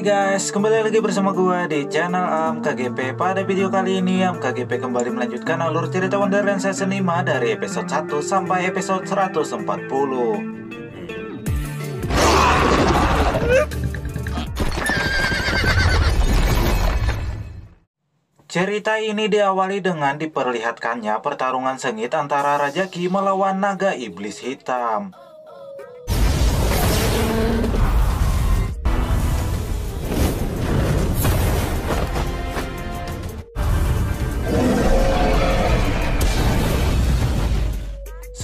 Guys, kembali lagi bersama gue di channel KGP. Pada video kali ini KGP kembali melanjutkan alur cerita Wonderland Season 5 dari episode 1 sampai episode 140. Cerita ini diawali dengan diperlihatkannya pertarungan sengit antara Raja Qi melawan naga iblis hitam.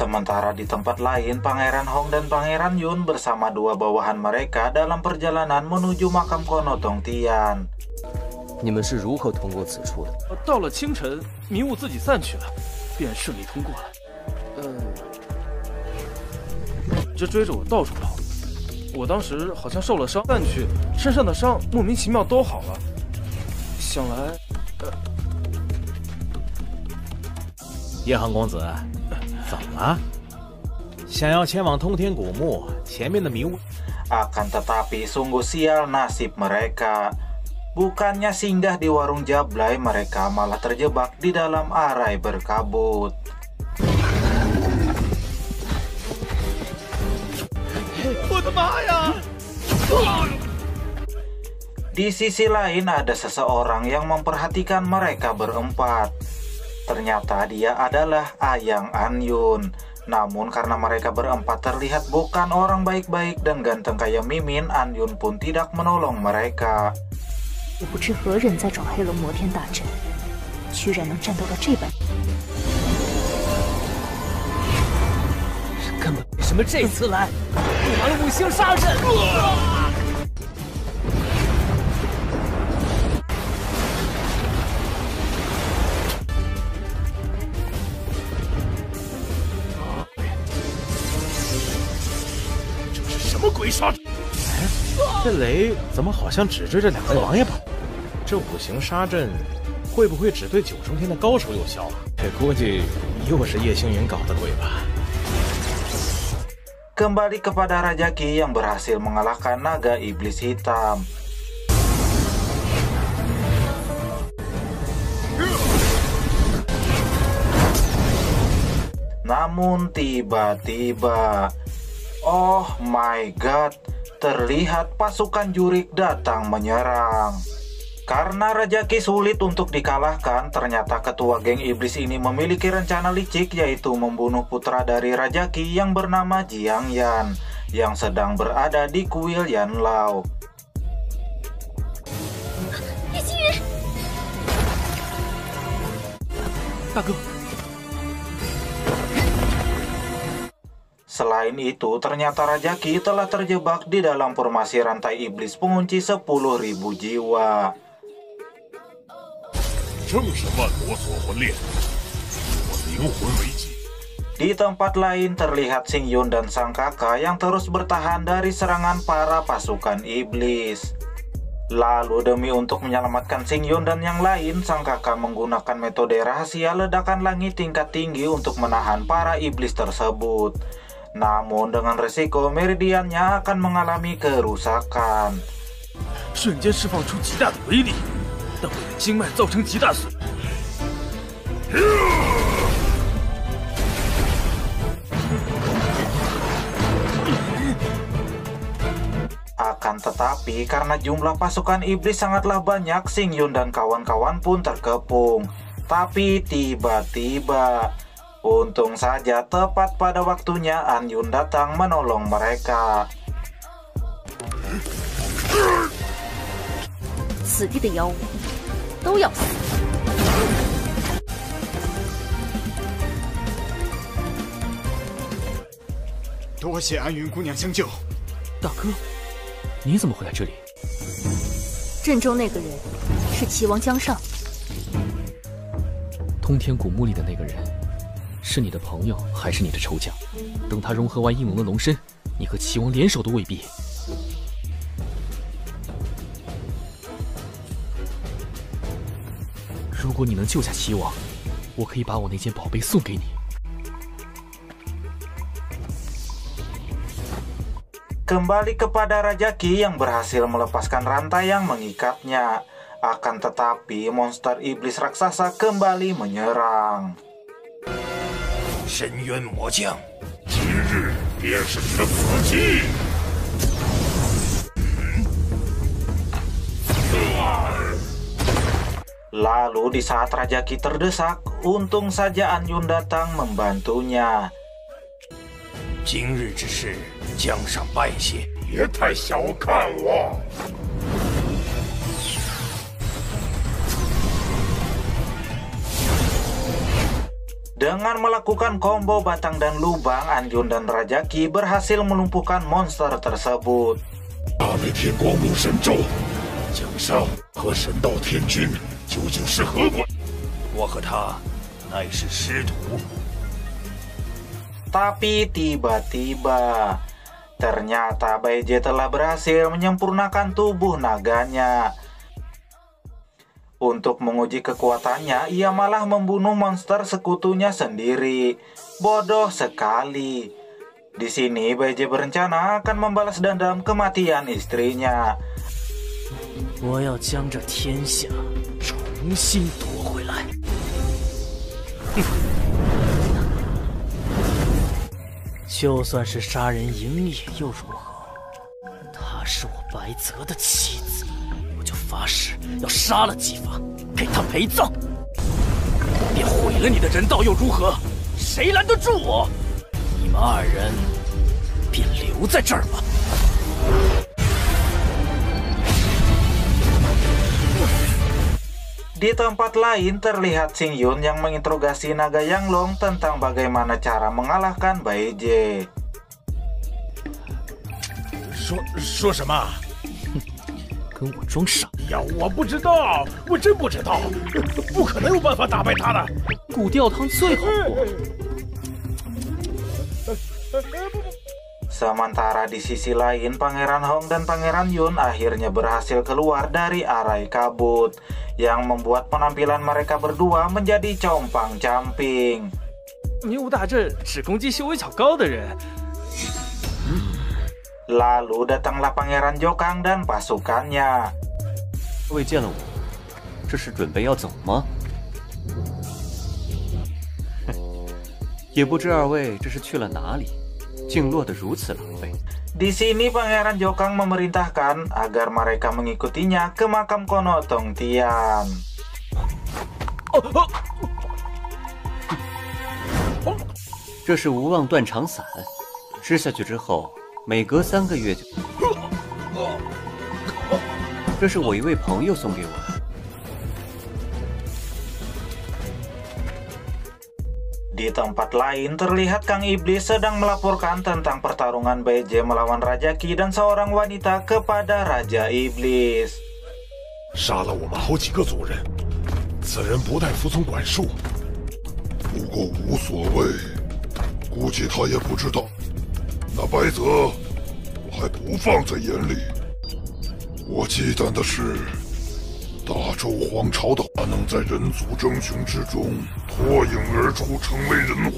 Sementara di tempat lain, Pangeran Hong dan Pangeran Yun bersama dua bawahan mereka dalam perjalanan menuju makam Kono Tong Tian. 你们是如何通过此处的？到了清晨，迷雾自己散去了，便顺利通过了。这追着我到处跑，我当时好像受了伤，散去，身上的伤莫名其妙都好了。想来，夜航公子。 怎么了？想要前往通天古墓，前面的迷雾。Akan tetapi sungguh sial nasib mereka. Bukannya singgah di warung Jablay, mereka malah terjebak di dalam arai berkabut. Di sisi lain ada seseorang yang memperhatikan mereka berempat. Ternyata dia adalah Ayang Anyun. Namun karena mereka berempat terlihat bukan orang baik-baik dan ganteng kayak Mimin, Anyun pun tidak menolong mereka. 也不知何人在找黑龙摩天大阵，居然能战斗到这般。根本为什么这次来？布完了五行杀阵。 什么鬼杀阵？哎，这雷怎么好像只追着两位王爷跑？这五行杀阵会不会只对九重天的高手有效啊？这估计又是叶星云搞的鬼吧。 Kembali kepada Raja Qi yang berhasil mengalahkan naga iblis hitam. Namun tiba-tiba, oh my god, terlihat pasukan jurik datang menyerang. Karena Raja Qi sulit untuk dikalahkan, ternyata ketua geng iblis ini memiliki rencana licik, yaitu membunuh putra dari Raja Qi yang bernama Jiang Yan, yang sedang berada di kuil Yan Lao. Selain itu, ternyata Raja Qi telah terjebak di dalam formasi rantai iblis pengunci 10.000 jiwa. Di tempat lain terlihat Xing Yun dan sang kakak yang terus bertahan dari serangan para pasukan iblis. Lalu demi untuk menyelamatkan Xing Yun dan yang lain, sang kakak menggunakan metode rahasia ledakan langit tingkat tinggi untuk menahan para iblis tersebut. Namun dengan resiko meridiannya akan mengalami kerusakan. 瞬间释放出极大的威力，但会对经脉造成极大损。Akan tetapi karena jumlah pasukan iblis sangatlah banyak, Xing Yun dan kawan-kawan pun terkepung. Tapi tiba-tiba, untung saja tepat pada waktunya Anyun datang menolong mereka. 此地的妖物都要死！多谢安云姑娘相救。大哥，你怎么会在这里？阵中那个人是齐王江上。通天古墓里的那个人，是你的朋友还是你的仇家？等他融合完应龙的龙身，你和齐王联手都未必。 如果你能救下齐王，我可以把我那件宝贝送给你。kembali kepada Raja Qi yang berhasil melepaskan rantai yang mengikatnya. Akan tetapi monster iblis raksasa kembali menyerang. 深渊魔将，今日便是你的死期。 Lalu di saat Raja Qi terdesak, untung saja An Yun datang membantunya. 今日之事，江上拜谢，别太小看我。 Dengan melakukan combo batang dan lubang, An Yun dan Raja Qi berhasil melumpuhkan monster tersebut. 大内天光幕神咒，江上和神道天君究竟是何关？我和他乃是师徒。 Tapi tiba-tiba, ternyata Baije telah berhasil menyempurnakan tubuh naganya. Untuk menguji kekuatannya, ia malah membunuh monster sekutunya sendiri. Bodoh sekali. Di sini Baije berencana akan membalas dendam kematian istrinya. 我要将这天下重新夺回来。就算是杀人营野又如何？她是我白泽的妻子，我就发誓要杀了姬发，给她陪葬。便毁了你的人道又如何？谁拦得住我？你们二人便留在这儿吧。 Di tempat lain terlihat Xing Yun yang menginterogasi naga Yanglong tentang bagaimana cara mengalahkan Baije. 说什么？跟我装傻呀，我不知道，我真不知道，不可能有办法打败他的。骨吊汤最好过。 Sementara di sisi lain, Pangeran Hong dan Pangeran Yun akhirnya berhasil keluar dari arai kabut, yang membuat penampilan mereka berdua menjadi compang-camping. 明武大阵只攻击修为较高的人。 Lalu datanglah Pangeran Jokang dan pasukannya. 各位见了我，这是准备要走吗？也不知二位这是去了哪里，竟落得如此狼狈。 Di sini Pangeran Jokang memerintahkan agar mereka mengikutinya ke makam Kono Tong Tian. 这是无望断肠散，吃下去之后，每隔3个月就……这是我一位朋友送给我的。 Di tempat lain terlihat Kang Iblis sedang melaporkan tentang pertarungan Baije melawan Raja Qi dan seorang wanita kepada Raja Iblis. 杀了我们好几个族人，此人不太服从管束。不过无所谓，估计他也不知道，那白泽我还不放在眼里。我忌惮的是，大周皇朝的话能在人族争雄之中脱颖而出，成为人皇。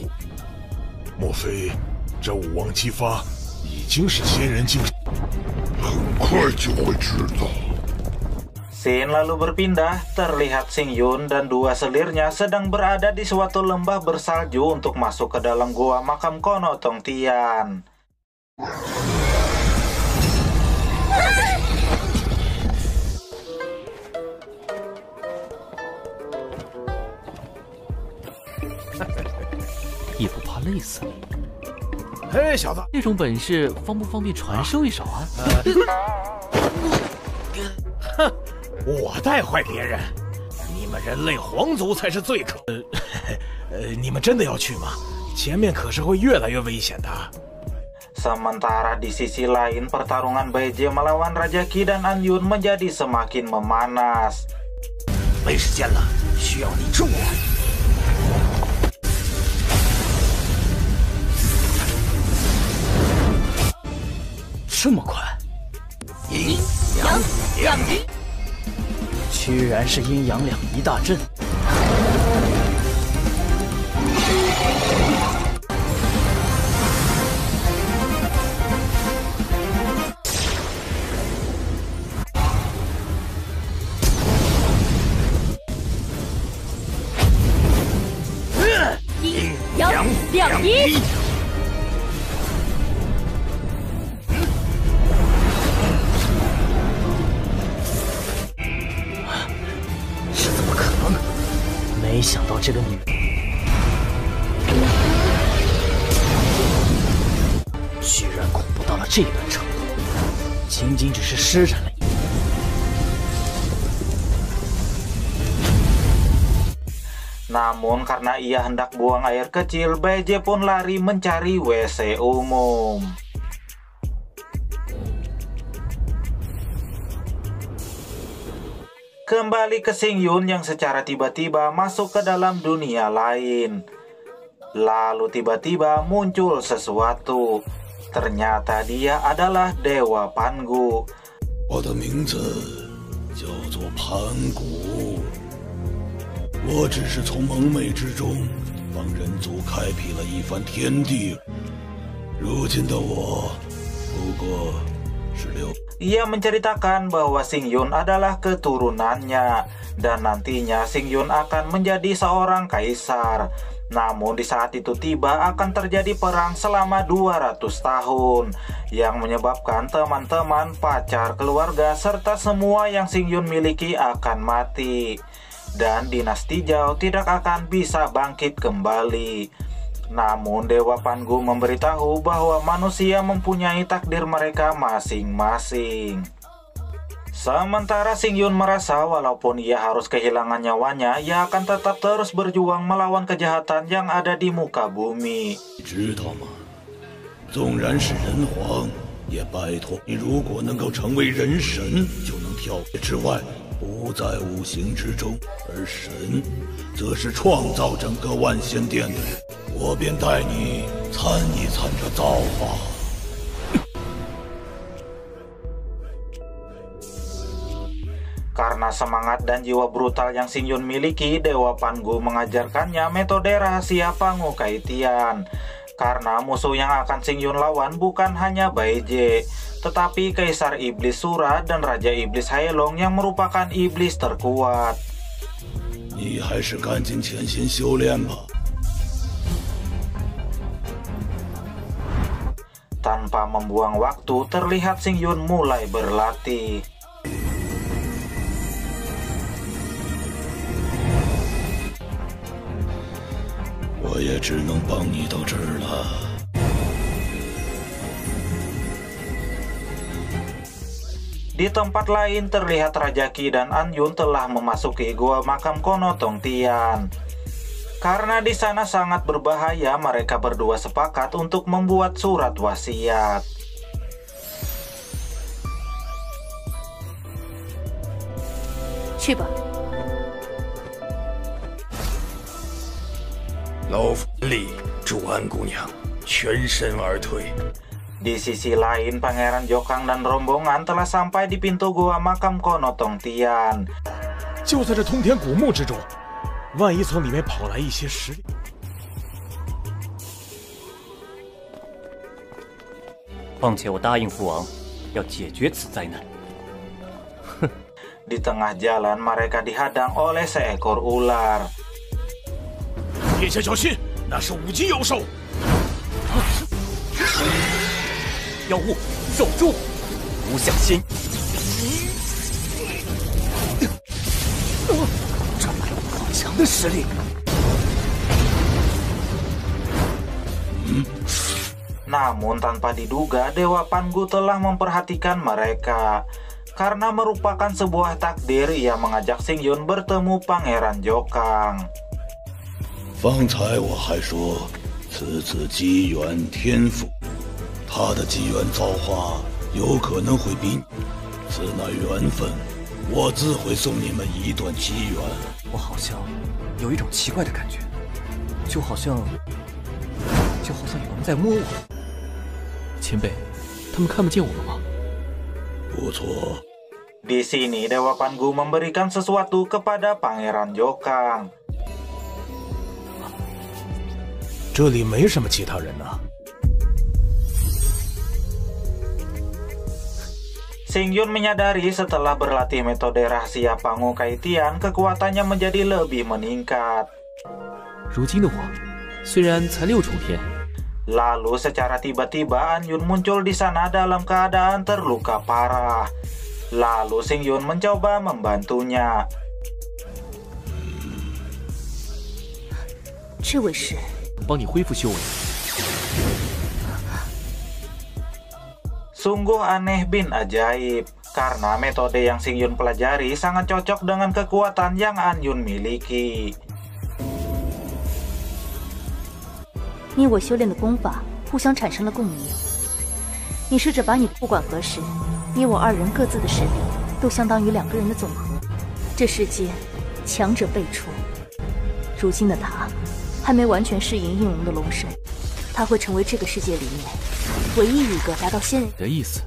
莫非这武王姬发已经是仙人境？很快就会知道。 Scene lalu berpindah, terlihat Xing Yun dan dua selirnya sedang berada di suatu lembah bersalju untuk masuk ke dalam gua makam Kono Tong Tian.也不怕累死你。嘿，小子，这种本事方不方便传授一手啊？哼，我带坏别人，你们人类皇族才是最可……你们真的要去吗？前面可是会越来越危险的。 Sementara di sisi lain, pertarungan Baije melawan Raja Qi dan An Yun menjadi semakin memanas. 没时间了，需要你助我。这么快？阴阳两仪，居然是阴阳两仪大阵！一。这怎么可能？没想到这个女人居然恐怖到了这般程度，仅仅只是施展了一。 Namun karena ia hendak buang air kecil, Baeje pun lari mencari WC umum. Kembali ke Xingyun yang secara tiba-tiba masuk ke dalam dunia lain. Lalu tiba-tiba muncul sesuatu. Ternyata dia adalah Dewa Pangu. 我的名字叫做盘古。 我只是从蒙昧之中帮人族开辟了一番天地，如今的我不过是Ia menceritakan bahwa Xingyun adalah keturunannya dan nantinya Xingyun akan menjadi seorang kaisar. Namun di saat itu tiba akan terjadi perang selama 200 tahun yang menyebabkan teman-teman, pacar, keluarga serta semua yang Xingyun miliki akan mati. Dan dinasti Zhao tidak akan bisa bangkit kembali. Namun Dewa Pangu memberitahu bahwa manusia mempunyai takdir mereka masing-masing. Sementara Xingyun merasa walaupun ia harus kehilangan nyawanya, ia akan tetap terus berjuang melawan kejahatan yang ada di muka bumi. 知道吗？纵然是人皇，也拜托你，如果能够成为人神，就能跳之外。 不在五行之中，而神则是创造整个万仙殿的。我便带你参一参这造化。Karena semangat dan jiwa brutal yang Xingyun miliki, Dewa Pangu mengajarkannya metode rahasia Pangu Kaitian. Karena musuh yang akan Xingyun lawan bukan hanya Baeje, tetapi Kaisar Iblis Sura dan Raja Iblis Hailong yang merupakan iblis terkuat. Tanpa membuang waktu, terlihat Xingyun mulai berlatih. Di tempat lain terlihat Raja Qi dan An Yun telah memasuki gua makam Kono Tong Tian. Karena di sana sangat berbahaya, mereka berdua sepakat untuk membuat surat wasiat. Coba. 老夫力助安姑娘全身而退。 Di sisi lain, Pangeran Jokang dan rombongan telah sampai di pintu gua makam Kono Tong Tian. 就在这通天古墓之中，万一从里面跑来一些实力，况且我答应父王要解决此灾难。哼！ Di tengah jalan, mereka dihadang oleh seekor ular. 殿下小心，那是五级妖兽。 妖物兽诛，不向心。这好强的实力！ Namun tanpa diduga, Dewa Pangu telah memperhatikan mereka. Karena merupakan sebuah takdir, ia mengajak Xingyun bertemu Pangeran Jokang. 方才我还说，此次机缘天赋。 他的机缘造化有可能会比你，此乃缘分，我自会送你们一段机缘。我好像有一种奇怪的感觉，就好像有人在摸我。前辈，他们看不见我们吗？不错。 Di sini Dewa Pangu memberikan sesuatu kepada Pangeran Jokang. 这里没什么其他人啊。 Xingyun menyadari setelah berlatih metode rahasia Pangu Kaitian, kekuatannya menjadi lebih meningkat. 如今的我，虽然才6重天。 Lalu secara tiba-tiba An Yun muncul di sana dalam keadaan terluka parah. Lalu Xing Yun mencoba membantunya. 这位是帮你恢复修为。 Sungguh aneh bin ajaib, karena metode yang Xing Yun pelajari sangat cocok dengan kekuatan yang An Yun miliki. 你我修炼的功法互相产生了共鸣。你试着把你不管何时，你我2人各自的实力都相当于2个人的总和。这世间强者辈出，如今的他还没完全适应应龙的龙身，他会成为这个世界里面唯一一个达到仙人的意思。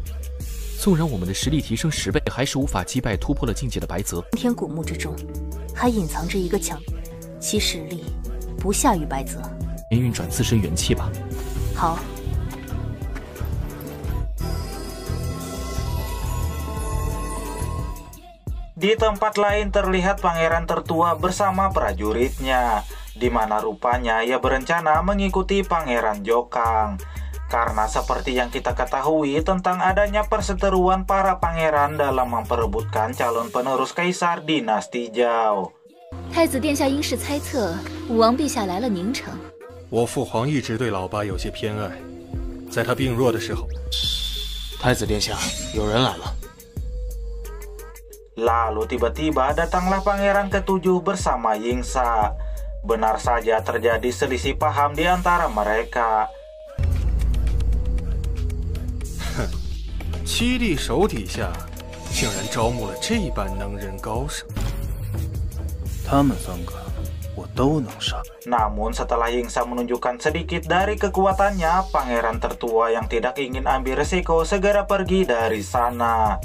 纵然我们的实力提升10倍，还是无法击败突破了境界的白泽。天古墓之中，还隐藏着一个强，其实力不下于白泽。 先运转自身元气吧。好。Di tempat lain terlihat pangeran tertua bersama prajuritnya, di mana rupanya ia berencana mengikuti pangeran Jokang. Karena seperti yang kita ketahui tentang adanya perseteruan para pangeran dalam memperebutkan calon penerus kaisar dinasti Zhao. 太子殿下因是猜测武王陛下来了宁城。 我父皇一直对老八有些偏爱，在他病弱的时候，太子殿下，有人来了。 Lalu tiba-tiba datanglah pangeran ke-7 bersama Yingsa. Benar saja terjadi selisih paham di antara mereka. 哼，7弟手底下竟然招募了这般能人高手，他们3个我都能杀。 Namun setelah Yingsa menunjukkan sedikit dari kekuatannya, pangeran tertua yang tidak ingin ambil resiko segera pergi dari sana.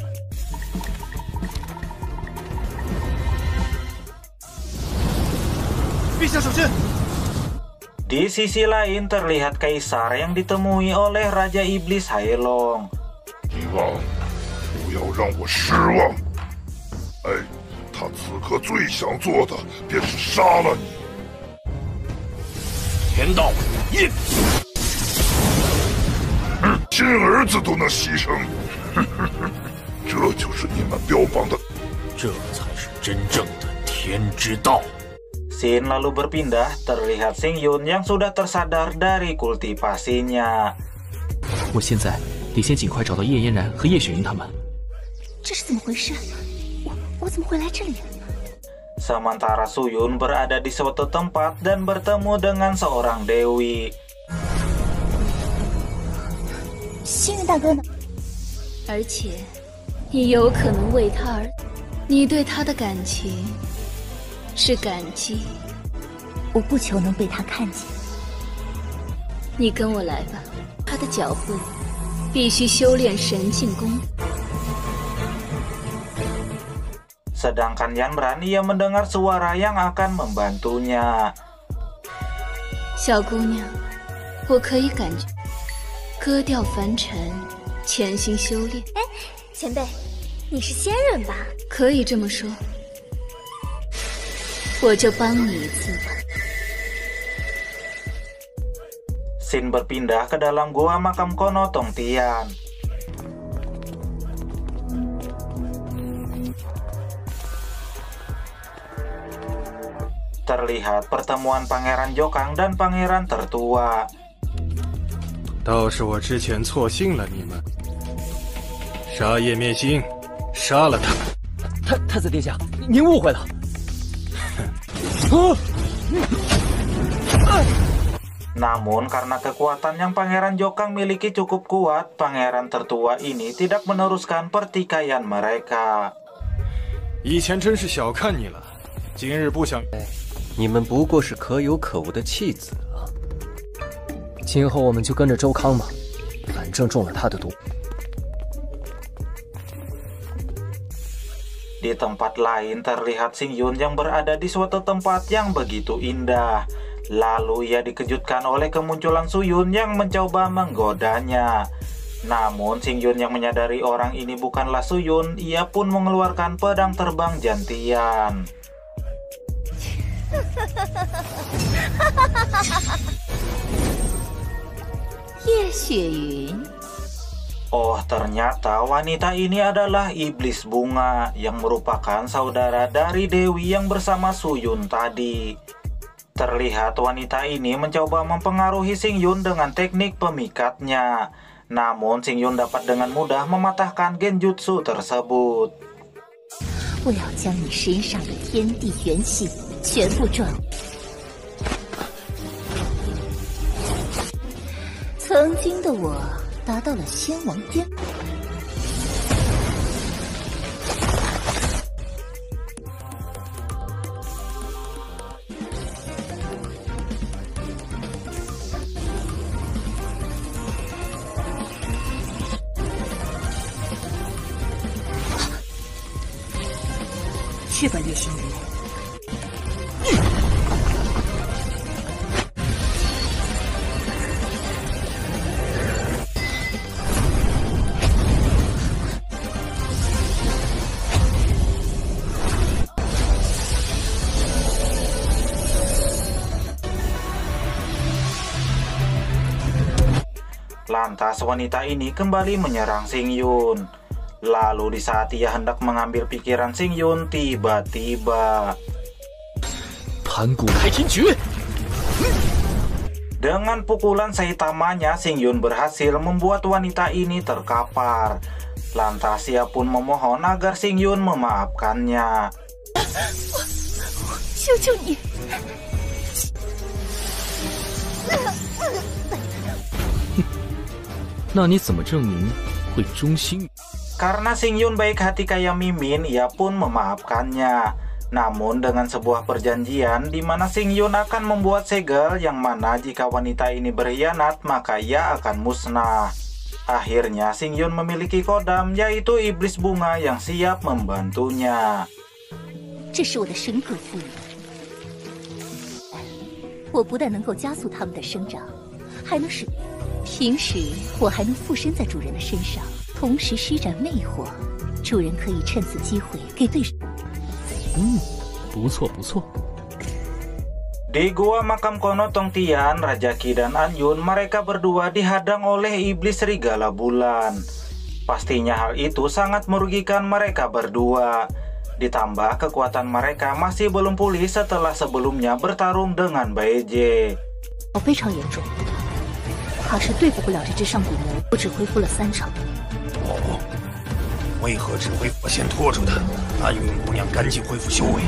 Di sisi lain terlihat kaisar yang ditemui oleh Raja Iblis Hailong. 帝王，不要让我失望。哎，他此刻最想做的便是杀了你。 天道印，亲儿子都能牺牲，这就是你们标榜的，这才是真正的天之道。 Scene lalu berpindah, terlihat Xing Yun yang sudah tersadar dari kultivasinya. 我现在得先尽快找到叶嫣然和叶雪云他们。这是怎么回事？我怎么会来这里？ Sementara Suyun berada di suatu tempat dan bertemu dengan seorang dewi. 星云大哥呢？而且，你有可能为他而，你对他的感情是感激。我不求能被他看见。你跟我来吧，他的脚步必须修炼神境功。 Sedangkan Yanran ia mendengar suara yang akan membantunya. 小姑娘，我可以感觉，割掉凡尘，潜心修炼。哎，前辈，你是仙人吧？可以这么说，我就帮你一次吧。 Scene berpindah ke dalam gua makam Kono Tongtian. Terlihat pertemuan Pangeran Jokang dan Pangeran Tertua. 倒是我之前错信了你们，杀叶灭心，杀了他。太子殿下，您误会了。Namun karena kekuatan yang Pangeran Jokang miliki cukup kuat, Pangeran Tertua ini tidak meneruskan pertikaian mereka. 以前真是小看你了，今日不想。你们不过是可有可无的弃子啊！今后我们就跟着周康吧，反正中了他的毒。 Di tempat lain terlihat Xing Yun yang berada di suatu tempat yang begitu indah. Lalu ia dikejutkan oleh kemunculan Suyun yang mencoba menggodanya. Namun Xing Yun yang menyadari orang ini bukanlah Suyun, ia pun mengeluarkan pedang terbang jantian. 叶雪云. Oh, ternyata wanita ini adalah iblis bunga yang merupakan saudara dari Dewi yang bersama Suyun tadi. Terlihat wanita ini mencoba mempengaruhi Xingyun dengan teknik pemikatnya. Namun Xingyun dapat dengan mudah mematahkan genjutsu tersebut. 我要将你身上的天地元气全部转。曾经的我达到了仙王巅。去吧，叶星云。Lantas wanita ini kembali menyerang Xingyun. Lalu di saat ia hendak mengambil pikiran Xingyun, tiba-tiba dengan pukulan Saitamanya, Xingyun berhasil membuat wanita ini terkapar. Lantas ia pun memohon agar Xingyun memaafkannya. 求求你！ 那你怎么证明会忠心？ Karena Xingyun baik hati kayak Mimin, ia pun memaafkannya. Namun dengan sebuah perjanjian di mana Xingyun akan membuat segel yang mana jika wanita ini berkhianat maka ia akan musnah. Akhirnya Xingyun memiliki kodam, yaitu iblis bunga yang siap membantunya. 这是我的神格赋予，我不但能够加速它们的生长，还能使平时我还能附身在主人的身上。 同时施展魅惑，主人可以趁此机会给对手。不错不错。 Di gua makam Kono Tongtian, Raja Qi dan Anyun, mereka berdua dihadang oleh iblis serigala bulan. Pastinya hal itu sangat merugikan mereka berdua. Ditambah kekuatan mereka masih belum pulih setelah sebelumnya bertarung dengan Baeje. 非常严重，他是对付不了这只上古魔，我只恢复了3场。 为何只会我先拖住他？安云姑娘赶紧恢复修为。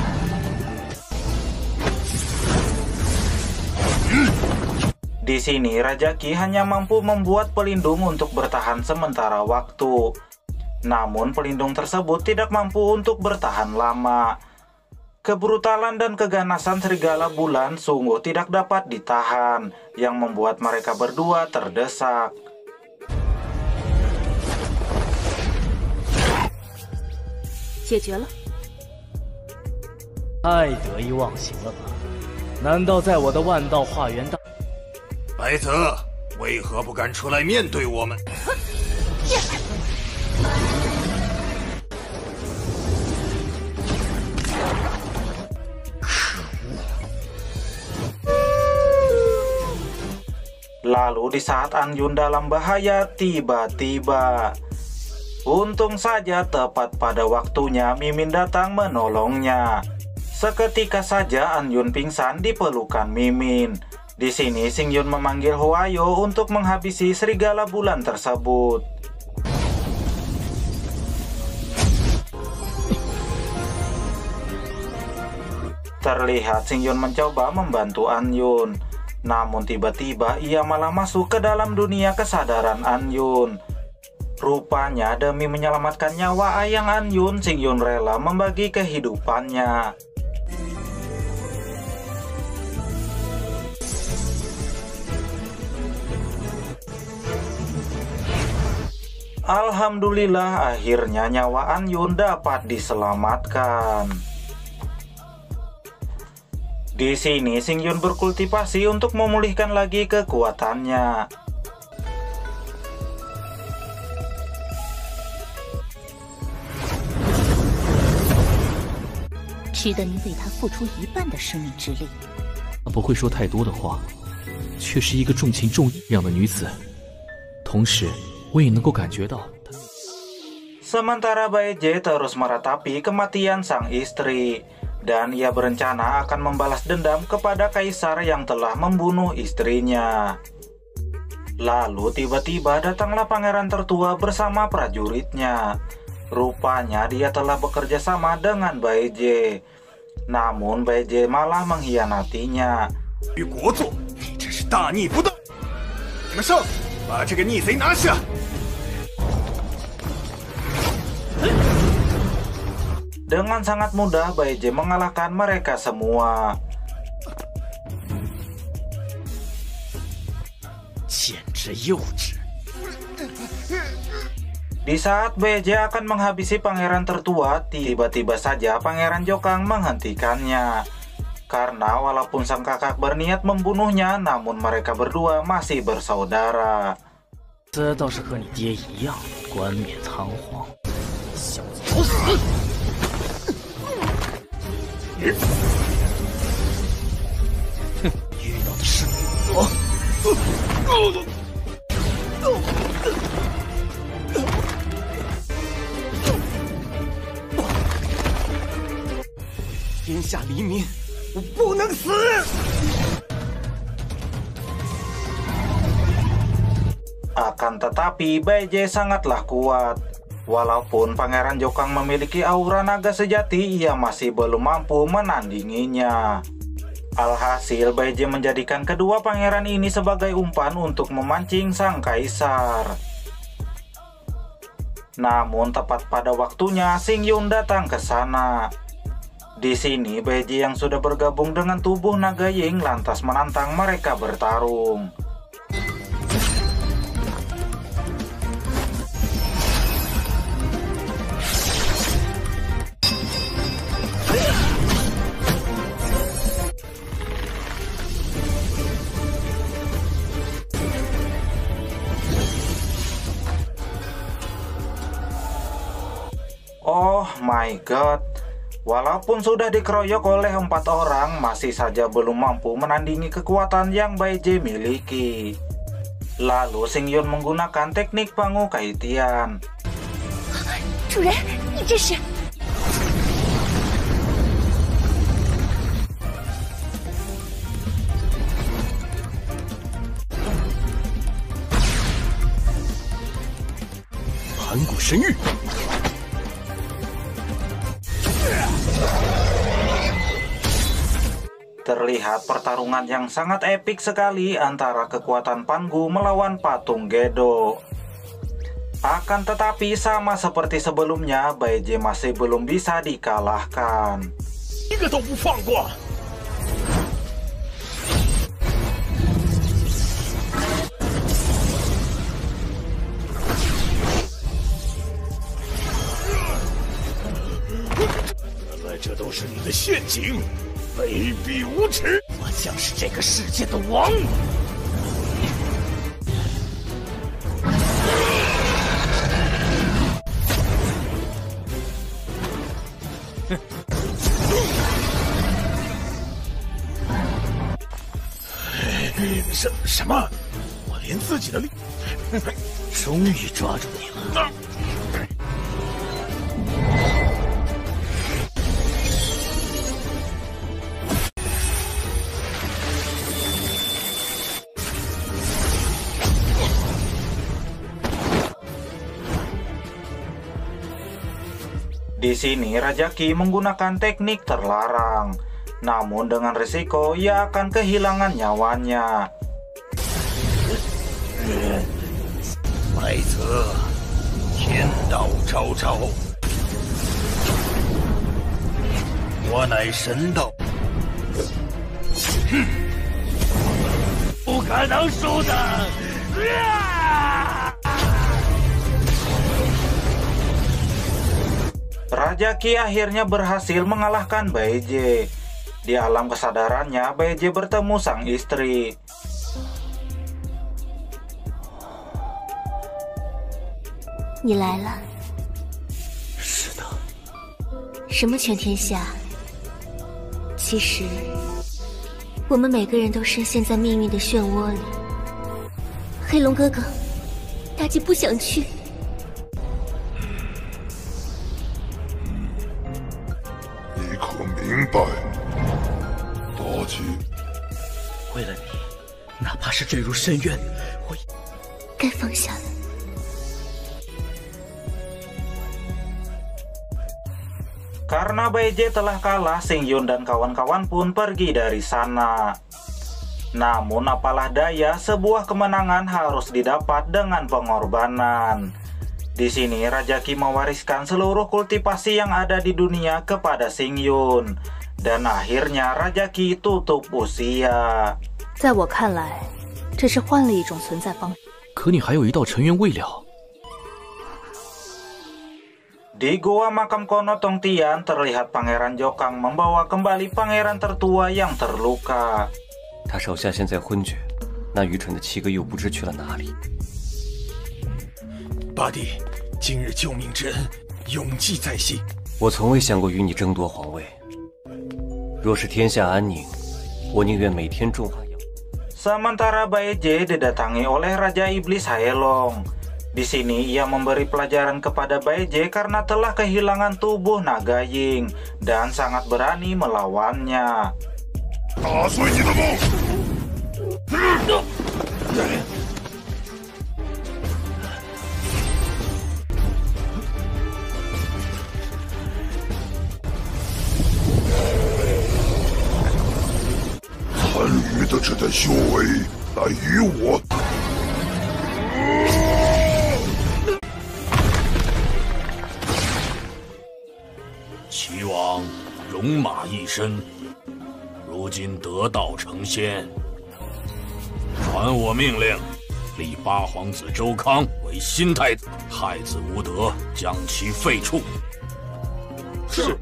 Di sini Raja Qi hanya mampu membuat pelindung untuk bertahan sementara waktu. Namun pelindung tersebut tidak mampu untuk bertahan lama. Kebrutalan dan keganasan serigala bulan sungguh tidak dapat ditahan, yang membuat mereka berdua terdesak. 解决了，太得意忘形了吧？难道在我的万道化元大？白泽，为何不敢出来面对我们？可恶！ Lalu di saat Anyun dalam bahaya, tiba-tiba untung saja tepat pada waktunya Mimin datang menolongnya. Seketika saja Anyun pingsan di pelukan Mimin. Di sini Xingyun memanggil Huayo untuk menghabisi serigala bulan tersebut. Terlihat Xingyun mencoba membantu Anyun. Namun tiba-tiba ia malah masuk ke dalam dunia kesadaran Anyun. Rupanya demi menyelamatkan nyawa ayang Anyun, Xingyun rela membagi kehidupannya. Alhamdulillah akhirnya nyawa Anyun dapat diselamatkan. Di sini Xingyun berkultivasi untuk memulihkan lagi kekuatannya. 使得你为他付出1半的生命之力。她不会说太多的话，却是一个重情重义样的女子。同时，我也能够感觉到她。Sementara Baeje terus meratapi kematian sang istri, dan ia berencana akan membalas dendam kepada kaisar yang telah membunuh istrinya. Lalu tiba-tiba datanglah pangeran tertua bersama prajuritnya. Rupanya dia telah bekerja sama dengan Baeje. Namun Baeje malah mengkhianatinya. 与国祚，你真是大逆不道！你们上，把这个逆贼拿下！ Dengan sangat mudah Baeje mengalahkan mereka semua. 简直幼稚！ Di saat Baeje akan menghabisi pangeran tertua, tiba-tiba saja pangeran Jokang menghentikannya. Karena walaupun sang kakak berniat membunuhnya, namun mereka berdua masih bersaudara. 这倒是和你爹一样，冠冕堂皇，小子找死！哼，遇到的是我。 天下黎民，我不能死！ Akan tetapi Baeje sangatlah kuat. Walaupun Pangeran Jokang memiliki aura naga sejati, ia masih belum mampu menandinginya. Alhasil Baeje menjadikan kedua pangeran ini sebagai umpan untuk memancing sang kaisar. Namun tepat pada waktunya Xingyun datang ke sana. Di sini Baeje yang sudah bergabung dengan tubuh naga Ying lantas menantang mereka bertarung. Oh my god, walaupun sudah dikeroyok oleh 4 orang, masih saja belum mampu menandingi kekuatan yang Baeje miliki. Lalu Xingyun menggunakan teknik Pangu Kaitian. 主人，你这是？ 盘古神域。 Terlihat pertarungan yang sangat epik sekali antara kekuatan Pangu melawan patung Gedo. Akan tetapi sama seperti sebelumnya, Baeje masih belum bisa dikalahkan. 一个都不放过！ 原来这都是你的陷阱！ 卑鄙无耻！我将是这个世界的王！什么？我连自己的力……终于抓住你了！ Di sini Raja Qi menggunakan teknik terlarang, namun dengan risiko ia akan kehilangan nyawanya. 白泽，天道昭昭，我乃神道，哼，不可能输的！Raja Qi akhirnya berhasil mengalahkan Baeje. Di alam kesadarannya, Baeje bertemu sang istri. 你来了。是的。什么全天下，其实，我们每个人都深陷在命运的漩涡里。黑龙哥哥，大姐不想去。你可明白，大姐？为了你，哪怕是坠入深渊，我也该放下了。Karena Bae-je telah kalah, Xing-yun dan kawan-kawan pun pergi dari sana. Namun apalah daya, sebuah kemenangan harus didapat dengan pengorbanan. Di sini Raja Qi mewariskan seluruh kultivasi yang ada di dunia kepada Xing-yun. Dan akhirnya Raja Qi tutup usia. 在我看来，这是换了一种存在方式。可你还有一道尘缘未了。 Di gua makam Kono Tongtian terlihat Pangeran Jokang membawa kembali pangeran tertua yang terluka. 他手下现在昏厥，那愚蠢的7个又不知去了哪里。八弟，今日救命之恩，永记在心。我从未想过与你争夺皇位。若是天下安宁，我宁愿每天种花养。 Sementara Bae-je didatangi oleh Raja Iblis Haelong. Di sini ia memberi pelajaran kepada Bae-je karena telah kehilangan tubuh naga Ying dan sangat berani melawannya. 打碎你的梦！残余的这点修为，乃与我。 齐王戎马一身，如今得道成仙，传我命令，立八皇子周康为新太子，太子无德，将其废黜。是。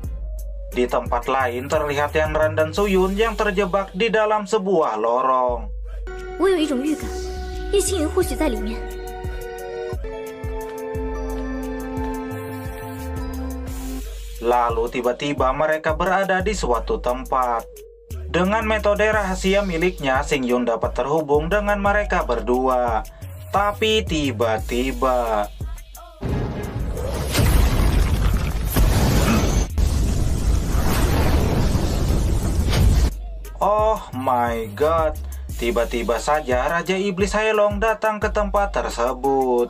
Di tempat lain terlihat Yanran dan Suyun yang terjebak di dalam sebuah lorong. 我有一种预感，叶星云或许在里面。 Lalu tiba-tiba mereka berada di suatu tempat. Dengan metode rahasia miliknya, Xing-yun dapat terhubung dengan mereka berdua. Tapi tiba-tiba... Oh my god, tiba-tiba saja Raja Iblis Haelong datang ke tempat tersebut.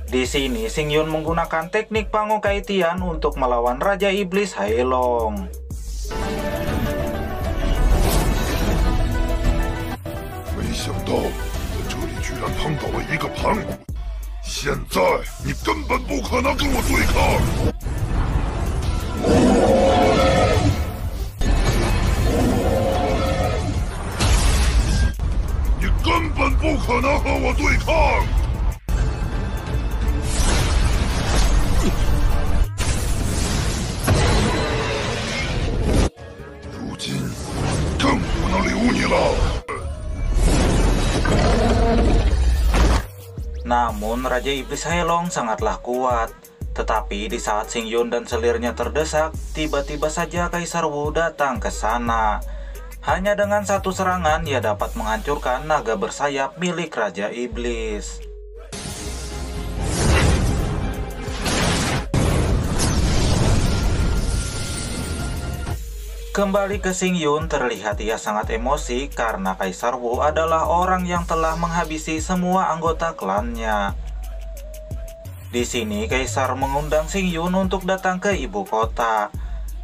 Di sini Xing-yun menggunakan teknik Pangukai Tian untuk melawan Raja Iblis Haelong. 没想到在这里居然碰到了一个盘古，现在你根本不可能跟我对抗。你根本不可能和我对抗。如今更不能留你了。 Namun Raja Iblis Haelong sangatlah kuat. Tetapi di saat Xing-yun dan selirnya terdesak, tiba-tiba saja Kaisar Wu datang ke sana. Hanya dengan satu serangan ia dapat menghancurkan naga bersayap milik Raja Iblis. Kembali ke Xing-yun, terlihat ia sangat emosi karena Kaisar Wu adalah orang yang telah menghabisi semua anggota klannya. Di sini Kaisar mengundang Xing-yun untuk datang ke ibu kota.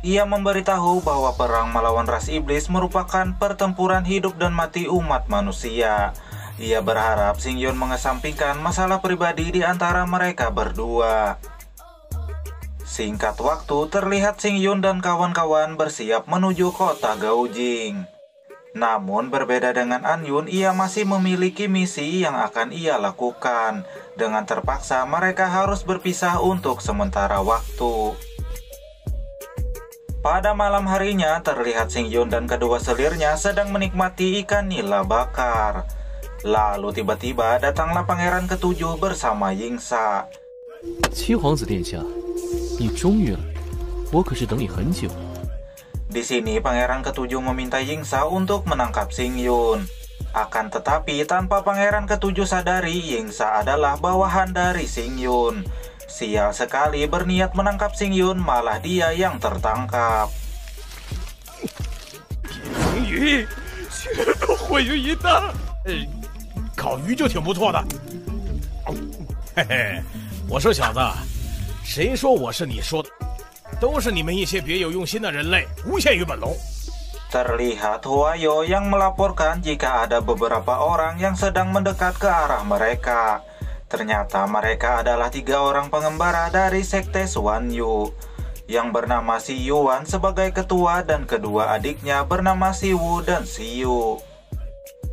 Ia memberitahu bahwa perang melawan ras iblis merupakan pertempuran hidup dan mati umat manusia. Ia berharap Xing-yun mengesampingkan masalah pribadi di antara mereka berdua. Singkat waktu, terlihat Xing-yun dan kawan-kawan bersiap menuju kota Gaojing. Namun berbeda dengan An-yun, ia masih memiliki misi yang akan ia lakukan. Dengan terpaksa mereka harus berpisah untuk sementara waktu. Pada malam harinya terlihat Xing Yun dan kedua selirnya sedang menikmati ikan nila bakar. Lalu tiba-tiba datanglah pangeran ketujuh bersama Yingsa. 七皇子殿下，你终于来，我可是等你很久。 Di sini pangeran ketujuh meminta Yingsa untuk menangkap Xing Yun. Akan tetapi tanpa pangeran ketujuh sadari Yingsa adalah bawahan dari Xing Yun. Sial sekali berniat menangkap Xing Yun, malah dia yang tertangkap. 鲸鱼，血都毁于一旦。烤鱼就挺不错的。嘿嘿，我说小子，谁说我是你说的？都是你们一些别有用心的人类诬陷于本龙。 Terlihat Huayo yang melaporkan jika ada beberapa orang yang sedang mendekat ke arah mereka. Ternyata mereka adalah 3 orang pengembara dari sekte Xuanyu, yang bernama Si Yuan sebagai ketua dan kedua adiknya bernama Si Wu dan Si Yu.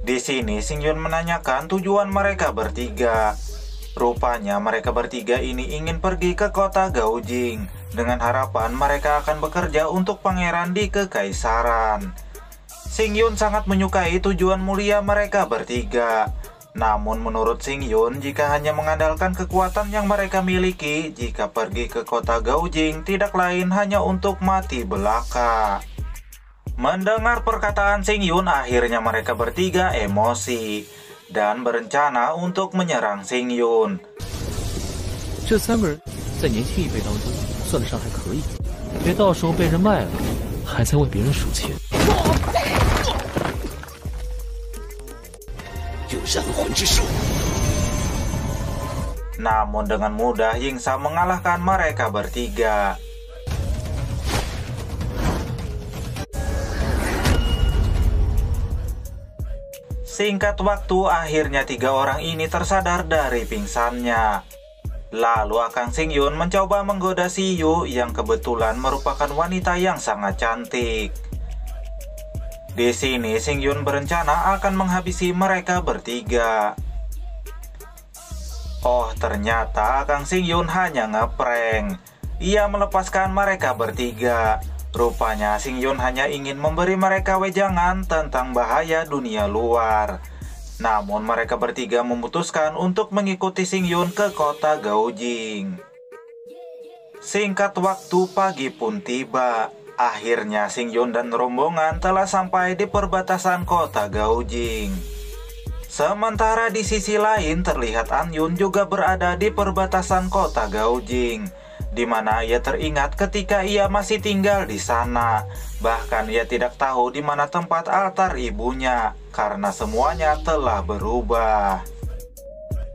Di sini Xing Yun menanyakan tujuan mereka bertiga. Rupanya mereka bertiga ini ingin pergi ke kota Gaojing dengan harapan mereka akan bekerja untuk pangeran di kekaisaran. Xing Yun sangat menyukai tujuan mulia mereka bertiga. Namun menurut Xing Yun, jika hanya mengandalkan kekuatan yang mereka miliki, jika pergi ke kota Gaojing tidak lain hanya untuk mati belaka. Mendengar perkataan Xing Yun, akhirnya mereka bertiga emosi dan berencana untuk menyerang Xing Yun. 这3个人在年轻一辈当中算得上还可以，别到时候被人卖了，还在为别人数钱。有燃魂之术。 Namun dengan mudah Yingsa mengalahkan mereka bertiga. Singkat waktu, akhirnya 3 orang ini tersadar dari pingsannya. Lalu Akang Xing Yun mencoba menggoda Si Yu yang kebetulan merupakan wanita yang sangat cantik. Di sini Xing Yun berencana akan menghabisi mereka bertiga. Oh, ternyata Akang Xing Yun hanya ngeprank. Ia melepaskan mereka bertiga. Rupanya Xing Yun hanya ingin memberi mereka wejangan tentang bahaya dunia luar. Namun mereka bertiga memutuskan untuk mengikuti Xing Yun ke kota Gaojing. Singkat waktu, pagi pun tiba. Akhirnya Xing Yun dan rombongan telah sampai di perbatasan kota Gaojing. Sementara di sisi lain terlihat An Yun juga berada di perbatasan kota Gaojing, di mana ia teringat ketika ia masih tinggal di sana. Bahkan ia tidak tahu di mana tempat altar ibunya, karena semuanya telah berubah.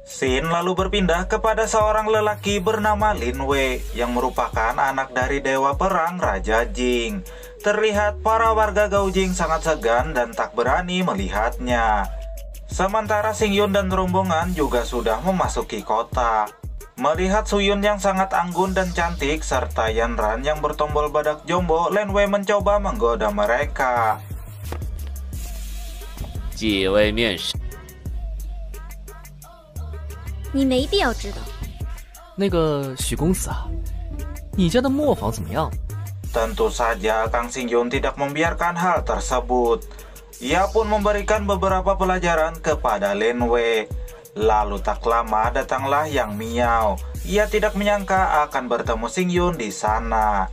Xin lalu berpindah kepada seorang lelaki bernama Lin Wei yang merupakan anak dari dewa perang Raja Jing. Terlihat para warga Gaojing sangat segan dan tak berani melihatnya. Sementara Xing Yun dan rombongan juga sudah memasuki kota. Melihat Su Yun yang sangat anggun dan cantik serta Yan Ran yang bertombol badak jombo, Lin Wei mencoba menggoda mereka. 几位面试。 你没必要知道。那个许公子啊，你家的磨坊怎么样？ Tentu saja Kang Xing Yun tidak membiarkan hal tersebut. Ia pun memberikan beberapa pelajaran kepada Lin Wei. Lalu tak lama datanglah Yang Miao. Ia tidak menyangka akan bertemu Xing Yun di sana.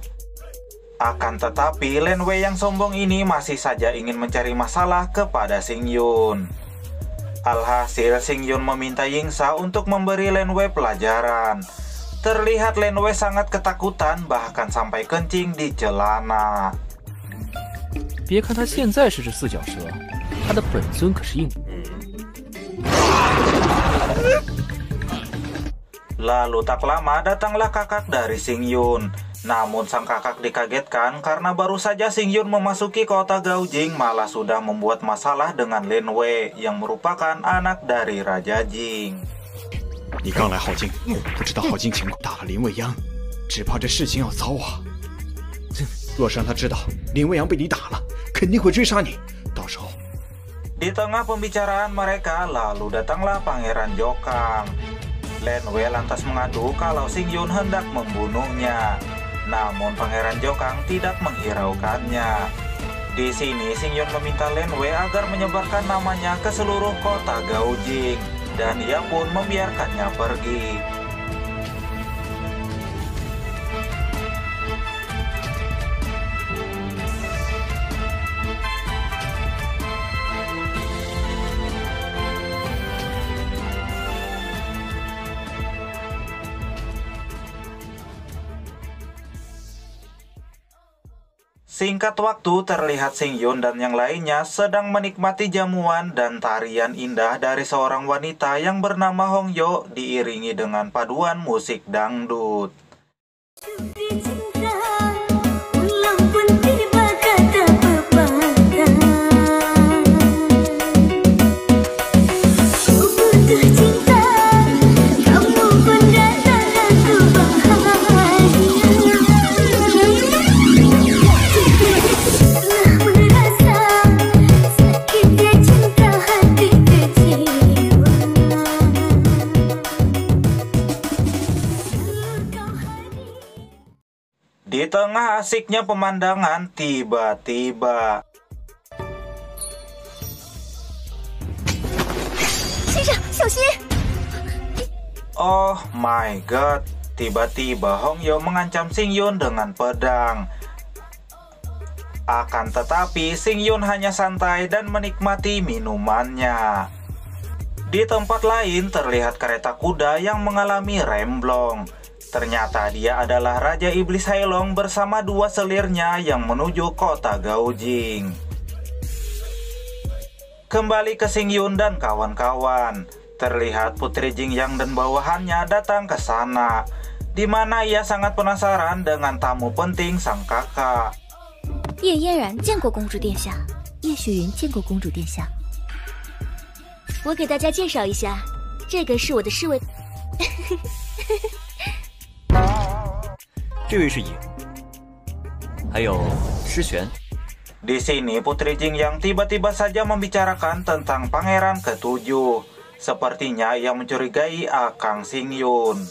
Akan tetapi Lin Wei yang sombong ini masih saja ingin mencari masalah kepada Xing Yun. Alhasil Xing Yun meminta Yingsa untuk memberi Lin Wei pelajaran. Terlihat Lin Wei sangat ketakutan, bahkan sampai kencing di celana. 别看他现在是只四脚蛇，他的本尊可是硬。 Lalu tak lama datanglah kakak dari Xing Yun. Namun sang kakak dikagetkan karena baru saja Xing Yun memasuki kota Gaojing malah sudah membuat masalah dengan Lin Wei yang merupakan anak dari Raja Jing. 你刚来镐京，不知道镐京情况，打了林未央，只怕这事情要糟啊！若是让他知道林未央被你打了，肯定会追杀你，到时候。 Di tengah pembicaraan mereka, lalu datanglah Pangeran Jokang. Lin Wei lantas mengadu kalau Xing Yun hendak membunuhnya. Namun Pangeran Jokang tidak menghiraukannya. Di sini Xingyun meminta Lin Wei agar menyebarkan namanya ke seluruh kota Gaojing, dan ia pun membiarkannya pergi. Singkat waktu terlihat Xingyun dan yang lainnya sedang menikmati jamuan dan tarian indah dari seorang wanita yang bernama Hongyo diiringi dengan paduan musik dangdut. Di tengah asiknya pemandangan, tiba-tiba oh my god, tiba-tiba Hongyo mengancam Xingyun dengan pedang. Akan tetapi Xingyun hanya santai dan menikmati minumannya. Di tempat lain terlihat kereta kuda yang mengalami remblong. Ternyata dia adalah Raja Iblis Hailong bersama dua selirnya yang menuju kota Gaojing. Kembali ke Xingyun dan kawan-kawan, terlihat Putri Jingyang dan bawahannya datang ke sana, di mana ia sangat penasaran dengan tamu penting sang kakak. 叶嫣然见过公主殿下，叶雪云见过公主殿下。我给大家介绍一下，这个是我的侍卫。这位是影，还有诗璇。 Di sini Putri Jingyang tiba-tiba saja membicarakan tentang Pangeran Ketujuh. Sepertinya ia mencurigai Akang Xingyun.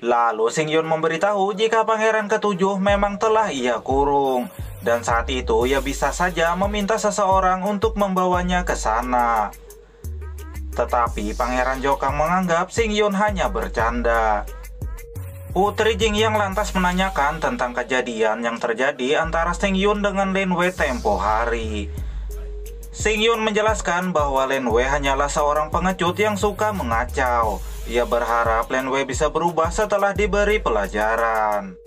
Lalu Xingyun memberitahu jika Pangeran Ketujuh memang telah ia kurung, dan saat itu ia bisa saja meminta seseorang untuk membawanya ke sana. Tetapi Pangeran Jokang menganggap Xingyun hanya bercanda. Putri Jingyang lantas menanyakan tentang kejadian yang terjadi antara Xingyun dengan Lin Wei tempo hari. Xingyun menjelaskan bahwa Lin Wei hanyalah seorang pengecut yang suka mengacau. Ia berharap Lin Wei bisa berubah setelah diberi pelajaran.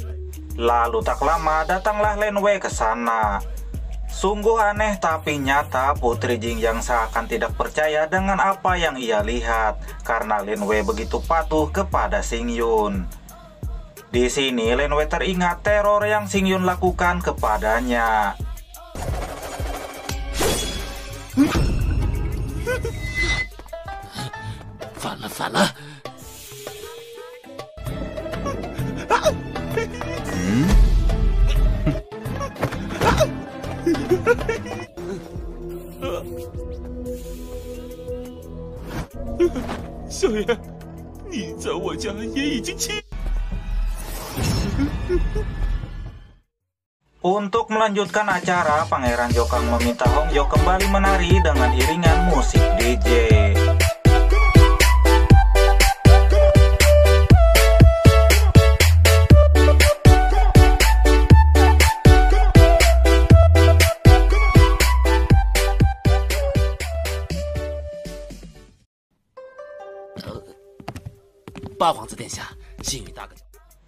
Lalu tak lama datanglah Lin Wei ke sana. Sungguh aneh tapi nyata, Putri Jingyang seakan tidak percaya dengan apa yang ia lihat karena Lin Wei begitu patuh kepada Xingyun. Di sini Lin Wei teringat teror yang Xingyun lakukan kepadanya. Fala.小爷，你在我家也已经7。 Untuk melanjutkan acara, Pangeran Jokang meminta Hongyo kembali menari dengan iringan musik DJ.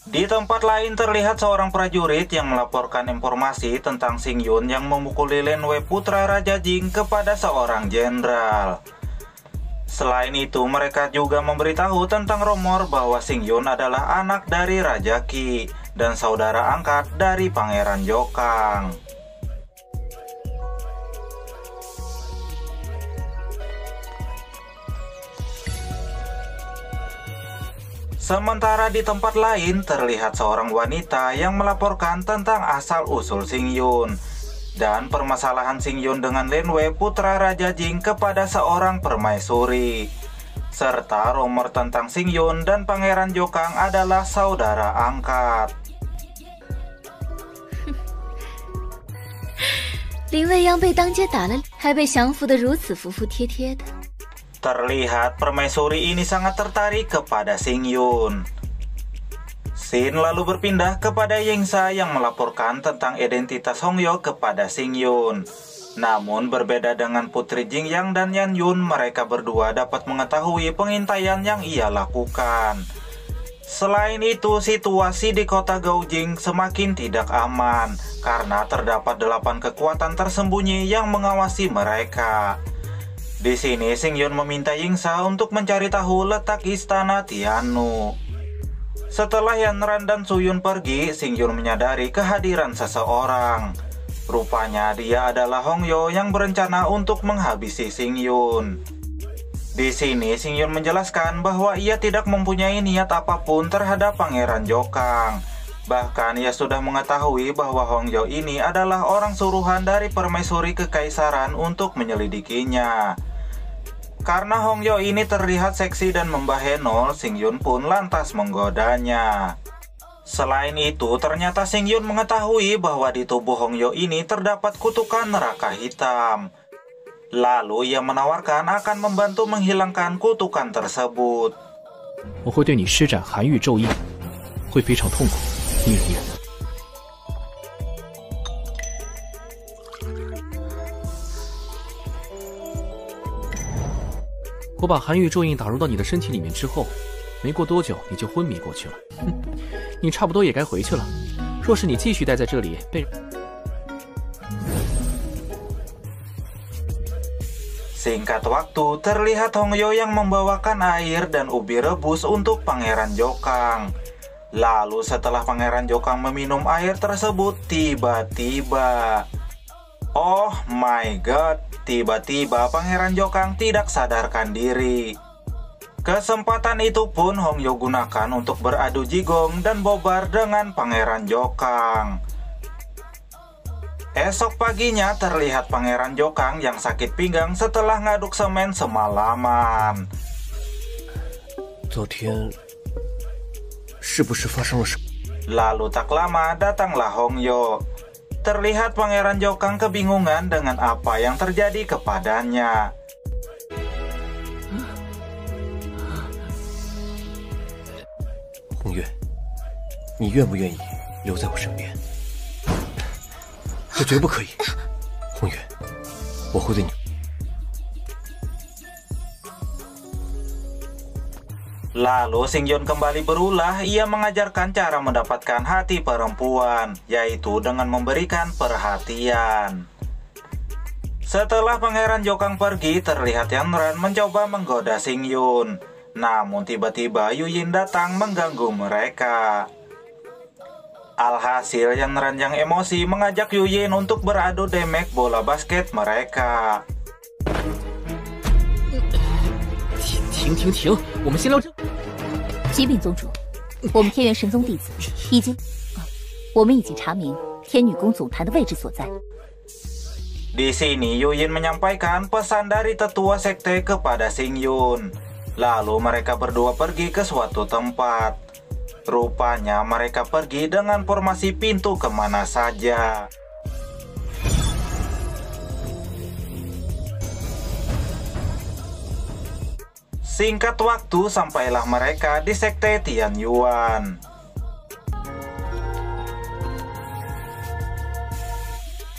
Di tempat lain terlihat seorang prajurit yang melaporkan informasi tentang Xingyun yang memukuli Lin Wei putra Raja Jing kepada seorang jenderal. Selain itu mereka juga memberitahu tentang rumor bahwa Xingyun adalah anak dari Raja Qi dan saudara angkat dari Pangeran Jokang. Sementara di tempat lain terlihat seorang wanita yang melaporkan tentang asal-usul Xingyun dan permasalahan Xingyun dengan Lin Wei putra Raja Jing kepada seorang permaisuri, serta rumor tentang Xingyun dan Pangeran Jokang adalah saudara angkat. 林未央被当街打了，还被降服得如此服服帖帖的。Terlihat permaisuri ini sangat tertarik kepada Xing Yun. Scene lalu berpindah kepada Yingxa yang melaporkan tentang identitas Hongyo kepada Xing Yun. Namun berbeda dengan Putri Jingyang dan Yan Yun, mereka berdua dapat mengetahui pengintaian yang ia lakukan. Selain itu, situasi di kota Gaojing semakin tidak aman karena terdapat 8 kekuatan tersembunyi yang mengawasi mereka. Di sini Xing Yun meminta Yingxa untuk mencari tahu letak istana Tiannu. Setelah Yanran dan Suyun pergi, Xing Yun menyadari kehadiran seseorang. Rupanya dia adalah Hongyo yang berencana untuk menghabisi Xing Yun. Di sini Xing Yun menjelaskan bahwa ia tidak mempunyai niat apapun terhadap Pangeran Jokang. Bahkan ia sudah mengetahui bahwa Hongyo ini adalah orang suruhan dari permaisuri kekaisaran untuk menyelidikinya. Karena Hongyo ini terlihat seksi dan membahenol, Xing Yun pun lantas menggodanya. Selain itu, ternyata Xing Yun mengetahui bahwa di tubuh Hongyo ini terdapat kutukan neraka hitam. Lalu ia menawarkan akan membantu menghilangkan kutukan tersebut. 我会对你施展寒狱咒印，会非常痛苦，女人。我把寒狱咒印打入到你的身体里面之后，没过多久你就昏迷过去了。哼，你差不多也该回去了。若是你继续待在这里，被 Singkat waktu, terlihat Hongyo yang membawakan air dan ubi rebus untuk Pangeran Jokang. Lalu setelah Pangeran Jokang meminum air tersebut, tiba-tiba... Oh my god, tiba-tiba Pangeran Jokang tidak sadarkan diri. Kesempatan itu pun Hongyo gunakan untuk beradu jigong dan bobar dengan Pangeran Jokang. Esok paginya terlihat Pangeran Jokang yang sakit pinggang setelah ngaduk semen semalaman. 昨天是不是发生了什么？ Lalu tak lama datanglah Hongyo. Terlihat Pangeran Jokang kebingungan dengan apa yang terjadi kepadanya. 红月，你愿不愿意留在我身边？ 这绝不可以，红月，我会对你。Lalu Xing Yun kembali berulah, ia mengajarkan cara mendapatkan hati perempuan, yaitu dengan memberikan perhatian. Setelah Pangeran Jokang pergi, terlihat Yanran mencoba menggoda Xing Yun. Namun tiba-tiba Yuyin datang mengganggu mereka. Alhasil Yanran yang emosi mengajak Yuyin untuk beradu damage bola basket mereka. 停！我们先聊这。启禀宗主，我们天元神宗弟子我们已经查明天女宫总坛的位置所在。 Di sini Yuyin menyampaikan pesan dari tetua sekte kepada Xing Yun. Lalu mereka berdua pergi ke suatu tempat. Rupanya mereka pergi dengan formasi pintu kemana saja. Singkat waktu sampailah mereka di sekte Tianyuan.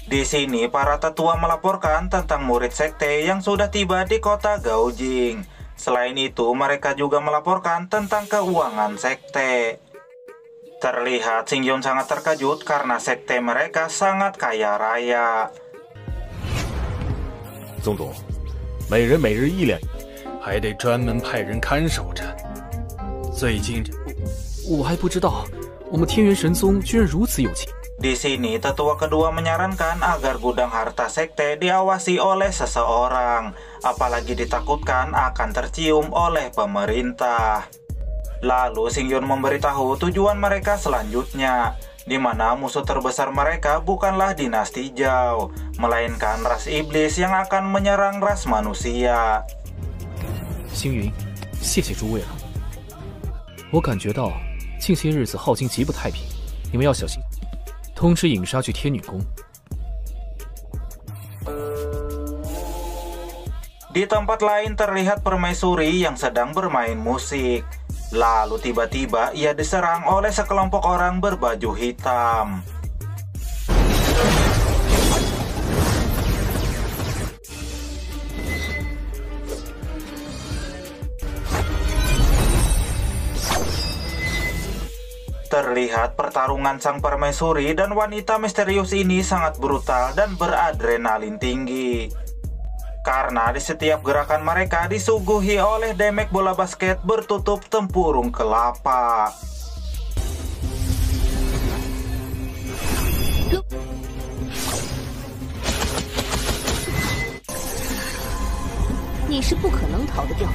Di sini para tetua melaporkan tentang murid sekte yang sudah tiba di kota Gaojing. Selain itu, mereka juga melaporkan tentang keuangan sekte. Terlihat Xing Yun sangat terkejut karena sekte mereka sangat kaya raya. 宗主，每人每日1两，还得专门派人看守着。最近这……我还不知道，我们天元神宗居然如此有钱。 Di sini, tetua kedua menyarankan agar gudang harta sekte diawasi oleh seseorang, apalagi ditakutkan akan tercium oleh pemerintah. Lalu Xing Yun memberitahu tujuan mereka selanjutnya, di mana musuh terbesar mereka bukanlah dinasti Zhao, melainkan ras iblis yang akan menyerang ras manusia. 星云，谢谢诸位了。我感觉到近些日子镐京极不太平，你们要小心。 通知影杀去天女宫。Di tempat lain terlihat permaisuri yang sedang bermain musik. Lalu tiba-tiba ia diserang oleh sekelompok orang berbaju hitam. Terlihat pertarungan sang permaisuri dan wanita misterius ini sangat brutal dan beradrenalin tinggi. Karena di setiap gerakan mereka disuguhi oleh damage bola basket bertutup tempurung kelapa. 你是不可能逃得掉的。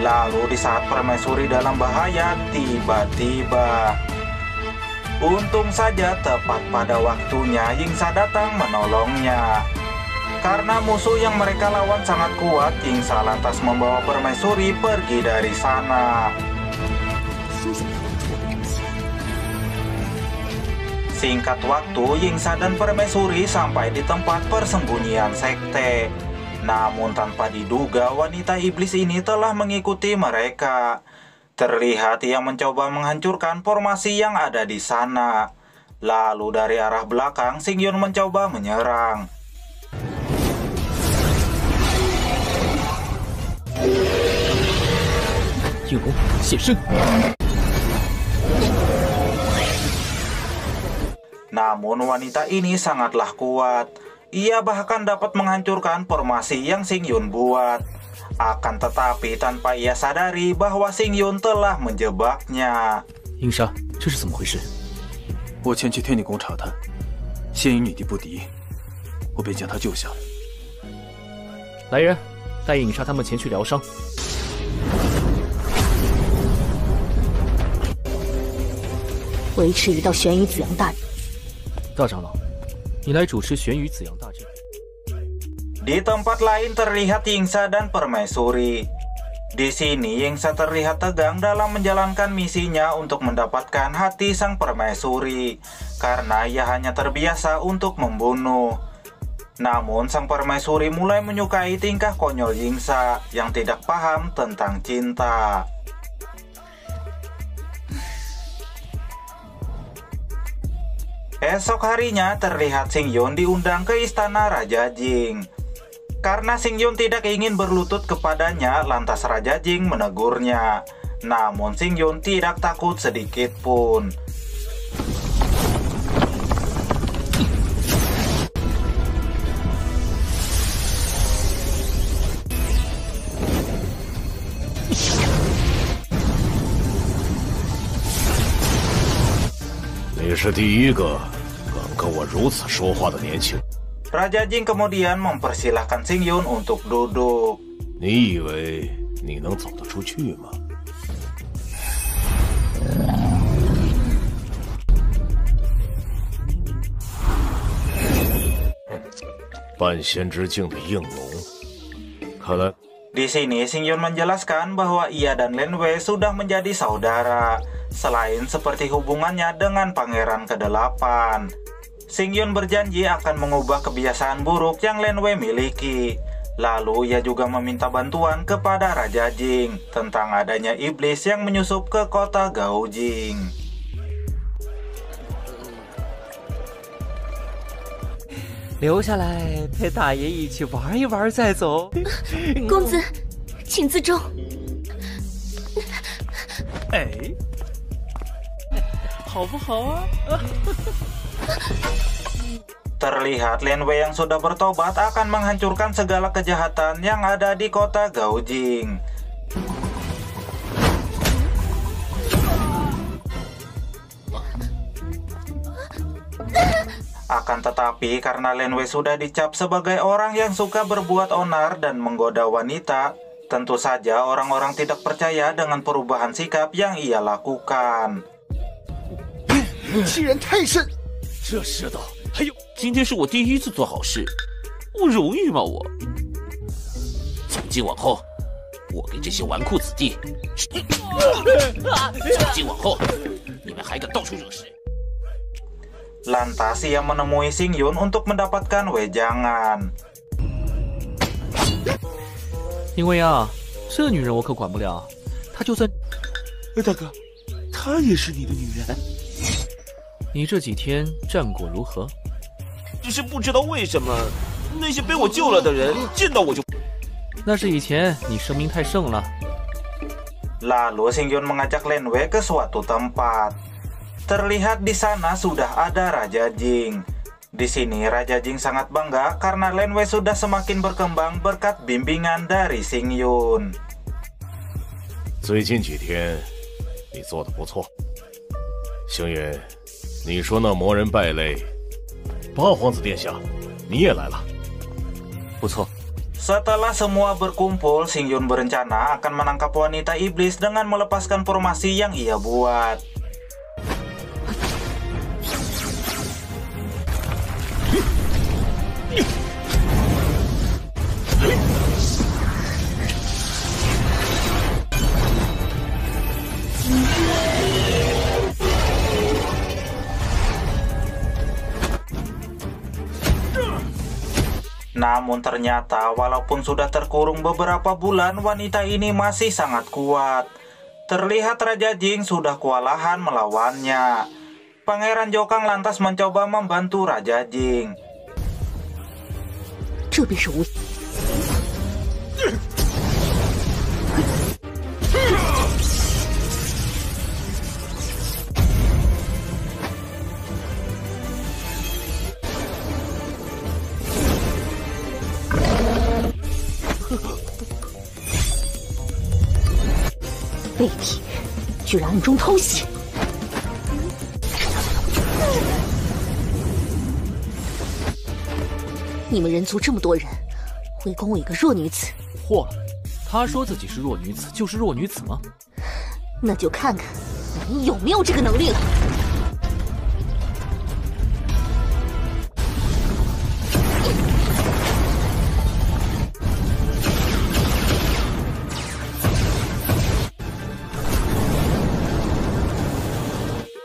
Lalu di saat permaisuri dalam bahaya, tiba-tiba untung saja tepat pada waktunya Yingsa datang menolongnya. Karena musuh yang mereka lawan sangat kuat, Yingsa lantas membawa permaisuri pergi dari sana. Singkat waktu, Yingsa dan permaisuri sampai di tempat persembunyian sekte. Namun tanpa diduga wanita iblis ini telah mengikuti mereka. Terlihat ia mencoba menghancurkan formasi yang ada di sana. Lalu dari arah belakang Xingyun mencoba menyerang. Namun wanita ini sangatlah kuat. Ia bahkan dapat menghancurkan formasi yang Xingyun buat. Akan tetapi tanpa ia sadari bahwa Xingyun telah menjebaknya. 英莎，这是怎么回事？我前去天地宫查探，仙影女帝不敌，我便将她救下来。来人，带影莎他们前去疗伤。维持一道玄羽紫阳大阵。大长老。 你来主持玄羽紫阳大阵。 Di tempat lain terlihat Yingsa dan permaisuri. Di sini Yingsa terlihat tegang dalam menjalankan misinya untuk mendapatkan hati sang permaisuri, karena ia hanya terbiasa untuk membunuh. Namun sang permaisuri mulai menyukai tingkah konyol Yingsa yang tidak paham tentang cinta. Esok harinya terlihat Xingyun diundang ke istana Raja Jing. Karena Xingyun tidak ingin berlutut kepadanya, lantas Raja Jing menegurnya. Namun Xingyun tidak takut sedikit pun. Raja Jing kemudian mempersilahkan Xingyun untuk duduk. Di sini Xingyun menjelaskan bahwa ia dan Lin Wei sudah menjadi saudara, selain seperti hubungannya dengan Pangeran ke-8. Xingyun berjanji akan mengubah kebiasaan buruk yang Lin Wei miliki. Lalu ia juga meminta bantuan kepada Raja Jing tentang adanya iblis yang menyusup ke kota Gaojing. 留下来陪大爷一起玩一玩再走。公子，请自重。哎，好不好啊？ Terlihat Lin Wei yang sudah bertobat akan menghancurkan segala kejahatan yang ada di kota Gaojing. Akan tetapi karena Lin Wei sudah dicap sebagai orang yang suka berbuat onar dan menggoda wanita, tentu saja orang-orang tidak percaya dengan perubahan sikap yang ia lakukan. 欺人太甚！这世道还有……今天是我第一次做好事，我荣誉吗？我从今往后，我给这些纨绔子弟，从今往后，你们还敢到处惹事？ Lantas ia menemui Xing Yun untuk mendapatkan wejangan. 林未央，这女人我可管不了，她就算……大哥，她也是你的女人。你这几天战果如何？只是不知道为什么，那些被我救了的人见到我就……那是以前你声名太盛了。Lalu Xing Yun mengajak Lin Wei ke suatu tempat. Terlihat di sana sudah ada Raja Jing. Di sini Raja Jing sangat bangga karena Lin Wei sudah semakin berkembang berkat bimbingan dari Xing Yun. 最近几天，你做得不错。星云，你说那魔人败类，八皇子殿下，你也来了。不错。 Setelah semua berkumpul, Xing Yun berencana akan menangkap wanita iblis dengan melepaskan formasi yang ia buat. Namun ternyata walaupun sudah terkurung beberapa bulan, wanita ini masih sangat kuat. Terlihat Raja Jing sudah kewalahan melawannya. Pangeran Jokang lantas mencoba membantu Raja Jing. 这便是无。 废体，居然暗中偷袭！你们人族这么多人，围攻我一个弱女子，错了，她说自己是弱女子，就是弱女子吗？那就看看你有没有这个能力了。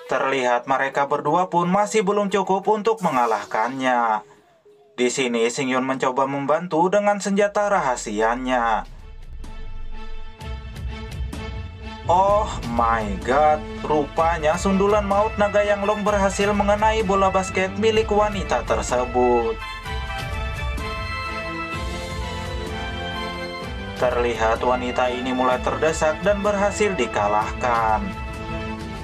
Terlihat mereka berdua pun masih belum cukup untuk mengalahkannya. Di sini Xing Yun mencoba membantu dengan senjata rahasianya. Oh my god, rupanya sundulan maut naga Yanglong berhasil mengenai bola basket milik wanita tersebut. Terlihat wanita ini mulai terdesak dan berhasil dikalahkan.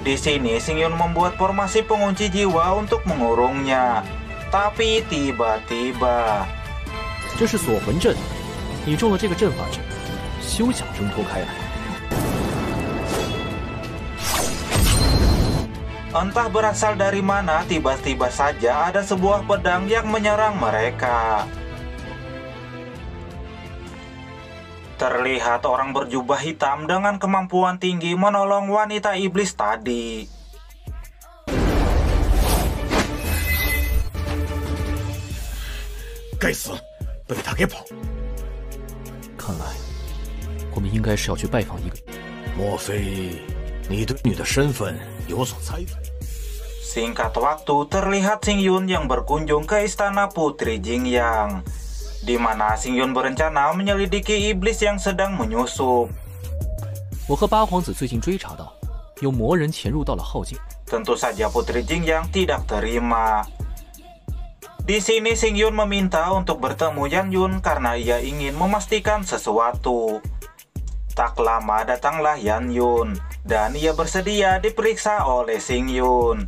Di sini Xing Yun membuat formasi pengunci jiwa untuk mengurungnya. Tapi tiba-tiba， 这是锁魂阵，你中了这个阵法阵，休想挣脱开来。 Entah berasal dari mana, tiba-tiba saja ada sebuah pedang yang menyerang mereka. Terlihat orang berjubah hitam dengan kemampuan tinggi menolong wanita iblis tadi. Guys， 被他给跑。看来我们应该是要去拜访一个。莫非你对你的身份有所猜测？ Singkat waktu, terlihat Xing Yun yang berkunjung ke istana Putri Jingyang, di mana Xing Yun berencana menyelidiki iblis yang sedang menyusup. 我和八皇子最近追查到，有魔人潜入到了浩境。 Tentu saja Putri Jingyang tidak terima. Di sini Xing Yun meminta untuk bertemu Yan Yun karena ia ingin memastikan sesuatu. Tak lama datanglah Yan Yun, dan ia bersedia diperiksa oleh Xing Yun.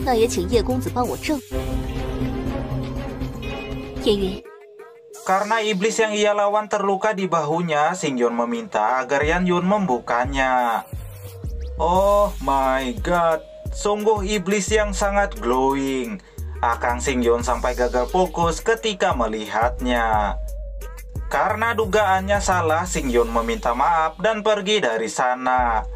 那也请叶公子帮我证。叶云， Karena iblis yang ia lawan terluka di bahunya, Xing Yun meminta agar Yan Yun membukanya. Oh my god, sungguh iblis yang sangat glowing. Akang Xing Yun sampai gagal fokus ketika melihatnya. Karena dugaannya salah, Xing Yun meminta maaf dan pergi dari sana.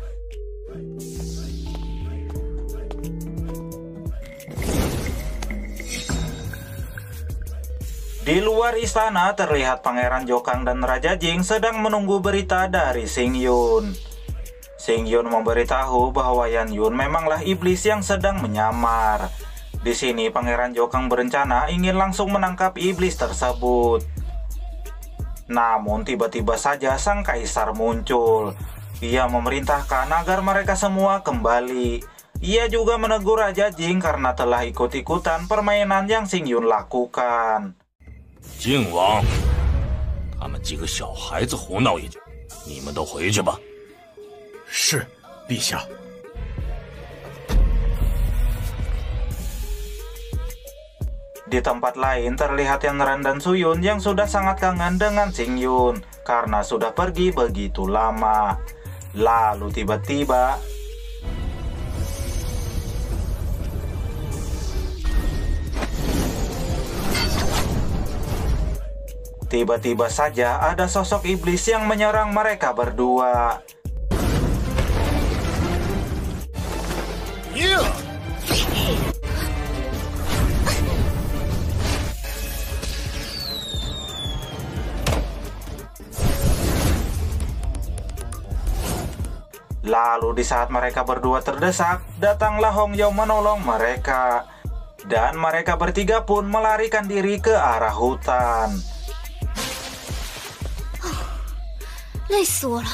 Di luar istana terlihat Pangeran Jokang dan Raja Jing sedang menunggu berita dari Xing Yun. Xing Yun memberitahu bahwa Yan Yun memanglah iblis yang sedang menyamar. Di sini Pangeran Jokang berencana ingin langsung menangkap iblis tersebut. Namun tiba-tiba saja sang kaisar muncul. Ia memerintahkan agar mereka semua kembali. Ia juga menegur Raja Jing karena telah ikut-ikutan permainan yang Xing Yun lakukan. 靖王，他们几个小孩子胡闹一阵，你们都回去吧。是，陛下。Di tempat lain terlihat Yanran dan Suyun yang sudah sangat kangen dengan Xing Yun karena sudah pergi begitu lama. Lalu tiba-tiba saja ada sosok iblis yang menyerang mereka berdua. Lalu di saat mereka berdua terdesak, datanglah Hong Yao menolong mereka. Dan mereka bertiga pun melarikan diri ke arah hutan. 累死我了！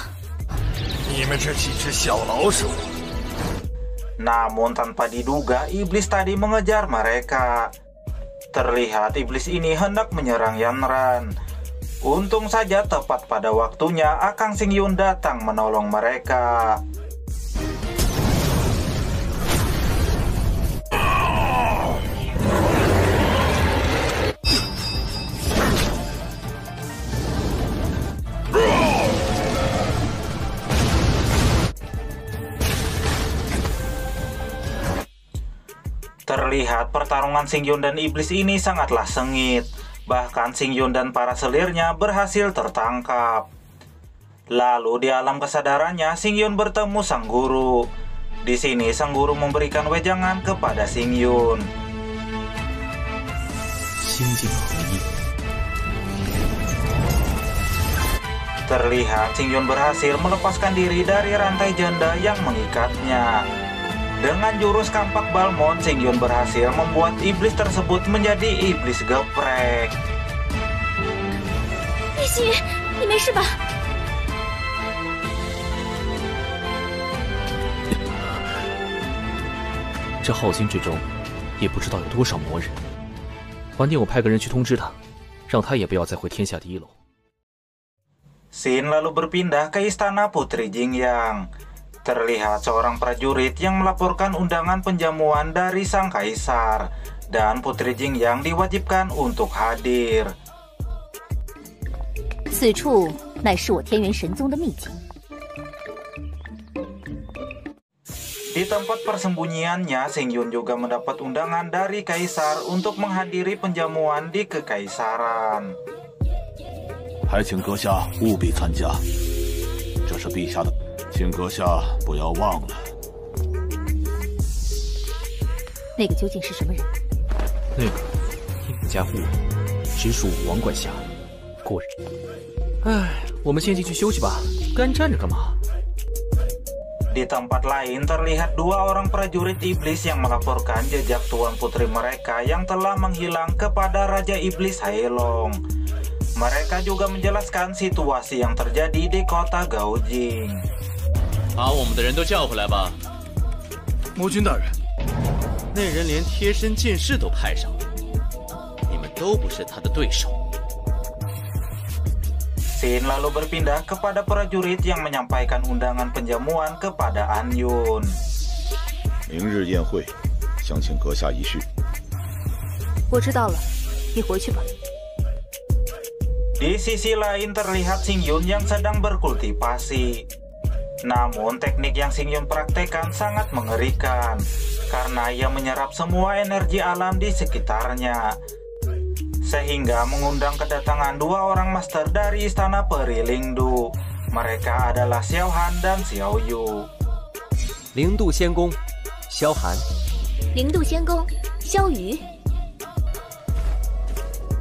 你们这几只小老鼠！ Namun tanpa diduga, iblis tadi mengejar mereka. Terlihat iblis ini hendak menyerang Yanran. Untung saja tepat pada waktunya Akang Xing Yun datang menolong mereka. Terlihat pertarungan Xing Yun dan iblis ini sangatlah sengit. Bahkan Xing Yun dan para selirnya berhasil tertangkap. Lalu di alam kesadarannya Xing Yun bertemu sang guru. Di sini sang guru memberikan wejangan kepada Xing Yun. Terlihat Xing Yun berhasil melepaskan diri dari rantai janda yang mengikatnya. Dengan jurus kampak Balmond, Xing Yun berhasil membuat iblis tersebut menjadi iblis geprek. 叶星云，你没事吧？这浩金之中，也不知道有多少魔人。晚点我派个人去通知他，让他也不要再回天下第一楼。 Xin lalu berpindah ke istana Putri Jingyang. Terlihat seorang prajurit yang melaporkan undangan penjamuan dari sang kaisar, dan Putri Jingyang diwajibkan untuk hadir. 此处乃是我天元神宗的秘境。 Di tempat persembunyiannya, Xing Yun juga mendapat undangan dari kaisar untuk menghadiri penjamuan di kekaisaran. 还请阁下务必参加，这是陛下的，请阁下不要忘了。那个究竟是什么人？那个应我家护卫，直属武王管辖，过人。哎，我们先进去休息吧，干站着干嘛？ Di tempat lain terlihat dua orang prajurit iblis yang melaporkan jejak tuan putri mereka yang telah menghilang kepada Raja Iblis Hailong. Mereka juga menjelaskan situasi yang terjadi di kota Gaojing. 把我们的人都叫回来吧。魔君大人，那人连贴身剑士都派上了，你们都不是他的对手。 Xin lalu berpindah kepada prajurit yang menyampaikan undangan penjamuan kepada An Yun. 明日宴会，想请阁下一叙。我知道了，你回去吧。 Di sisi lain terlihat Xing Yun yang sedang berkultivasi. Namun teknik yang Xing Yun praktekkan sangat mengerikan karena ia menyerap semua energi alam di sekitarnya. Sehingga mengundang kedatangan dua orang master dari istana peri Lingdu. Mereka adalah Xiao Han dan Xiao Yu. 零度仙宫，萧寒。零度仙宫，萧雨。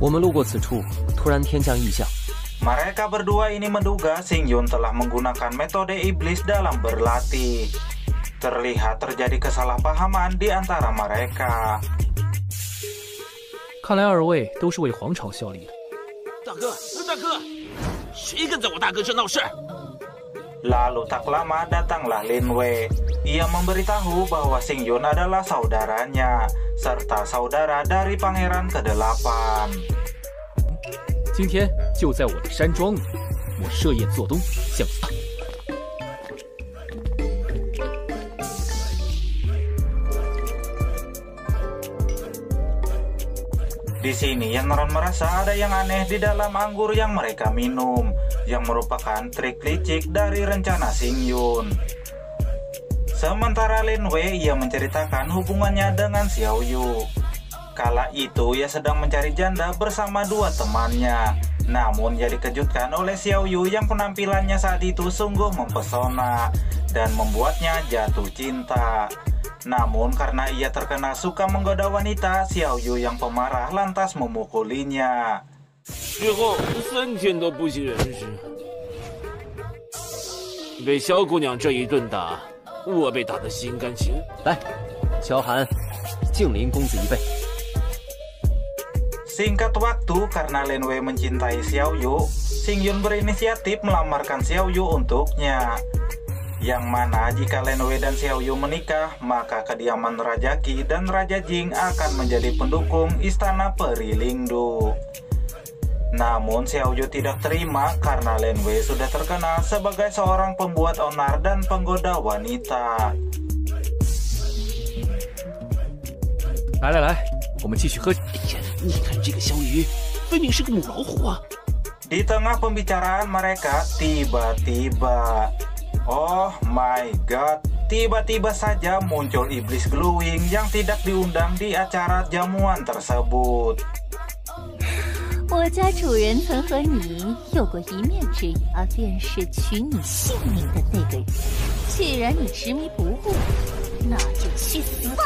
我们路过此处，突然天降异象。 Mereka berdua ini menduga Xingyun telah menggunakan metode iblis dalam berlatih. Terlihat terjadi kesalahpahaman di antara mereka. 看来二位都是为皇朝效力的。大哥，谁敢在我大哥这闹事？ Lalu tak lama datanglah Lin Wei. Ia memberitahu bahwa Xingyun adalah saudaranya, serta saudara dari Pangeran ke-8. 今天就在我的山庄里，我设宴做东，向他。 Di sini Yanran merasa ada yang aneh di dalam anggur yang mereka minum, yang merupakan trik licik dari rencana Xingyun. Sementara Lin Wei ia menceritakan hubungannya dengan Xiao Yu. Kala itu ia sedang mencari janda bersama dua temannya. Namun ia dikejutkan oleh Xiao Yu yang penampilannya saat itu sungguh mempesona dan membuatnya jatuh cinta. Namun karena ia terkenal suka menggoda wanita, Xiao Yu yang pemarah lantas memukulinya. 之后3天都不省人事，被萧姑娘这一顿打，我被打得心甘情。来，萧寒，敬林公子一杯。 Singkat waktu, karena Lin Wei mencintai Xiao Yu, Xingyun berinisiatif melamarkan Xiao Yu untuknya. Yang mana jika Lin Wei dan Xiao Yu menikah, maka kediaman Raja Qi dan Raja Jing akan menjadi pendukung istana Peri Lingdu. Namun Xiao Yu tidak terima karena Lin Wei sudah terkenal sebagai seorang pembuat onar dan penggoda wanita. 来来来，我们继续喝。 你看这个小鱼，分明是个母老虎啊！ Di tengah pembicaraan mereka, tiba-tiba, oh my god, tiba-tiba saja muncul iblis glowing yang tidak diundang di acara jamuan tersebut. 我家主人曾和你有过一面之缘，便是取你性命的那个人。既然你执迷不悟，那就去死吧！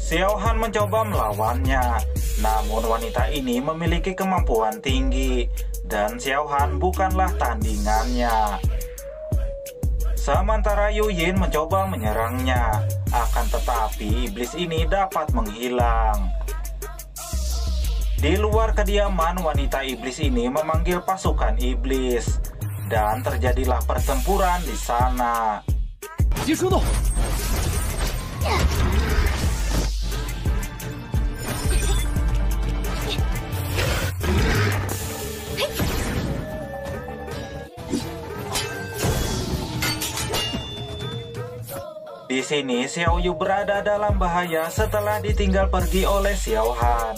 Xiao Han mencoba melawannya, namun wanita ini memiliki kemampuan tinggi, dan Xiao Han bukanlah tandingannya. Sementara Yu Yin mencoba menyerangnya, akan tetapi iblis ini dapat menghilang. Di luar kediaman, wanita iblis ini memanggil pasukan iblis, dan terjadilah pertempuran di sana. 接收到。 Di sini Xiao Yu berada dalam bahaya setelah ditinggal pergi oleh Xiao Han.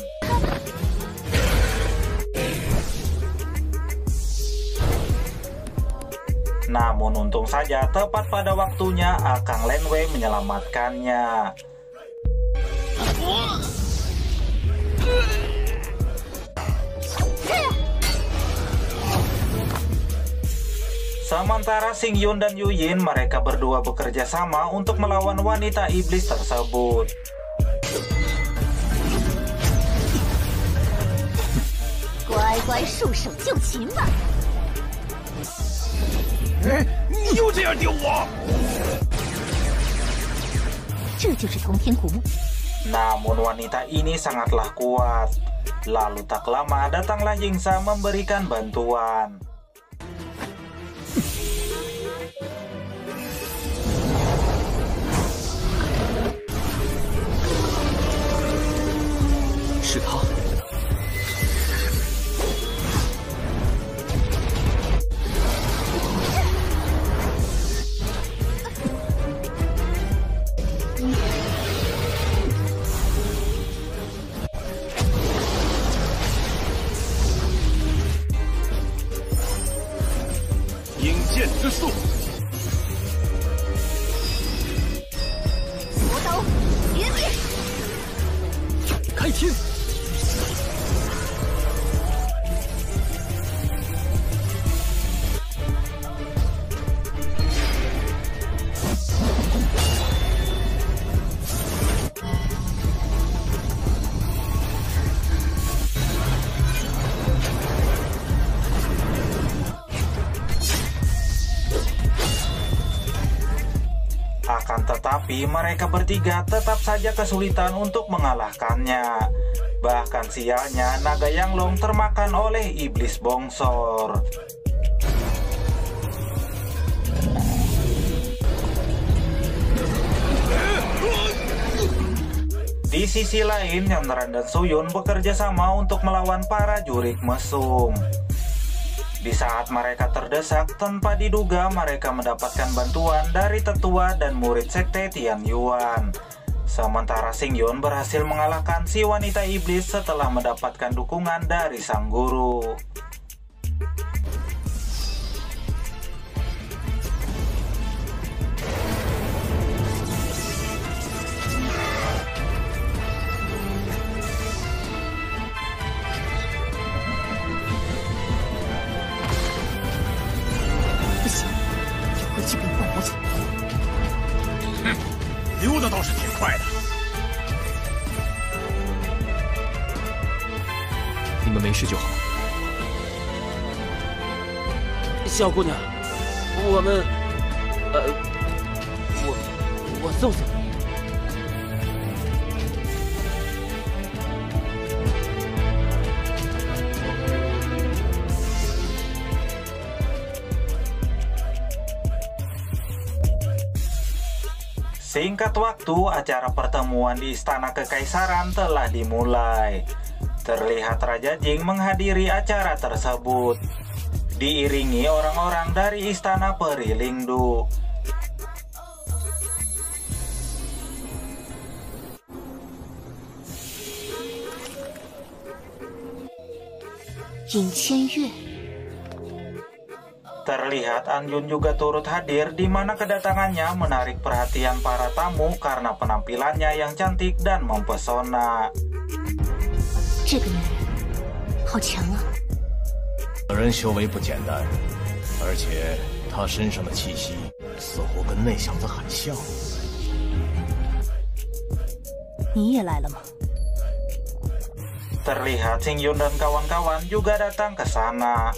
Namun untung saja tepat pada waktunya Akang Lin Wei menyelamatkannya. Sementara Xingyun dan Yu Yin mereka berdua bekerja sama untuk melawan wanita iblis tersebut. Guai-guai 束手就擒吧！哎，你又这样丢我！这就是通天古墓。 Namun wanita ini sangatlah kuat. Lalu tak lama datanglah Yingsa memberikan bantuan. 是他。引剑之术，魔刀绝灭，开天！ 开 Akan tetapi mereka bertiga tetap saja kesulitan untuk mengalahkannya. Bahkan sialnya naga Yanglong termakan oleh iblis bongsor. Di sisi lain, Yonran dan Suyun bekerja sama untuk melawan para jurik mesum. Di saat mereka terdesak, tanpa diduga mereka mendapatkan bantuan dari tetua dan murid sekte Tian Yuan. Sementara Xingyun berhasil mengalahkan si wanita iblis setelah mendapatkan dukungan dari sang guru.溜的倒是挺快的。你们没事就好。小姑娘，我们，我送送你。Singkat waktu, acara pertemuan di Istana Kekaisaran telah dimulai. Terlihat Raja Jing menghadiri acara tersebut, diiringi orang-orang dari Istana Peri Lingdu.尹千月。Terlihat Anyun juga turut hadir, di mana kedatangannya menarik perhatian para tamu karena penampilannya yang cantik dan mempesona. 这个女人好强啊！此人修为不简单，而且他身上的气息似乎跟那小子很像。你也来了吗？ Terlihat Xingyun dan kawan-kawan juga datang ke sana.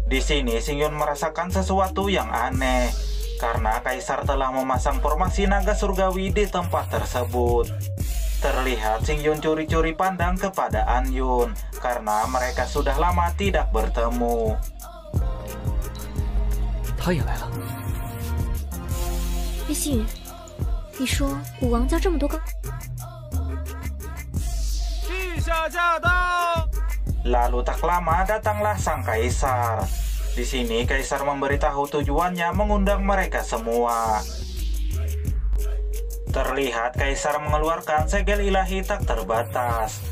Di sini Xingyun merasakan sesuatu yang aneh karena Kaisar telah memasang formasi naga surgawi di tempat tersebut. Terlihat Xingyun curi-curi pandang kepada Anyun karena mereka sudah lama tidak bertemu. 他也来了。叶星宇，你说武王教这么多高？ 陛下驾到！ Lalu tak lama datanglah sang kaisar. Di sini kaisar memberitahu tujuannya mengundang mereka semua. Terlihat kaisar mengeluarkan segel ilahi tak terbatas.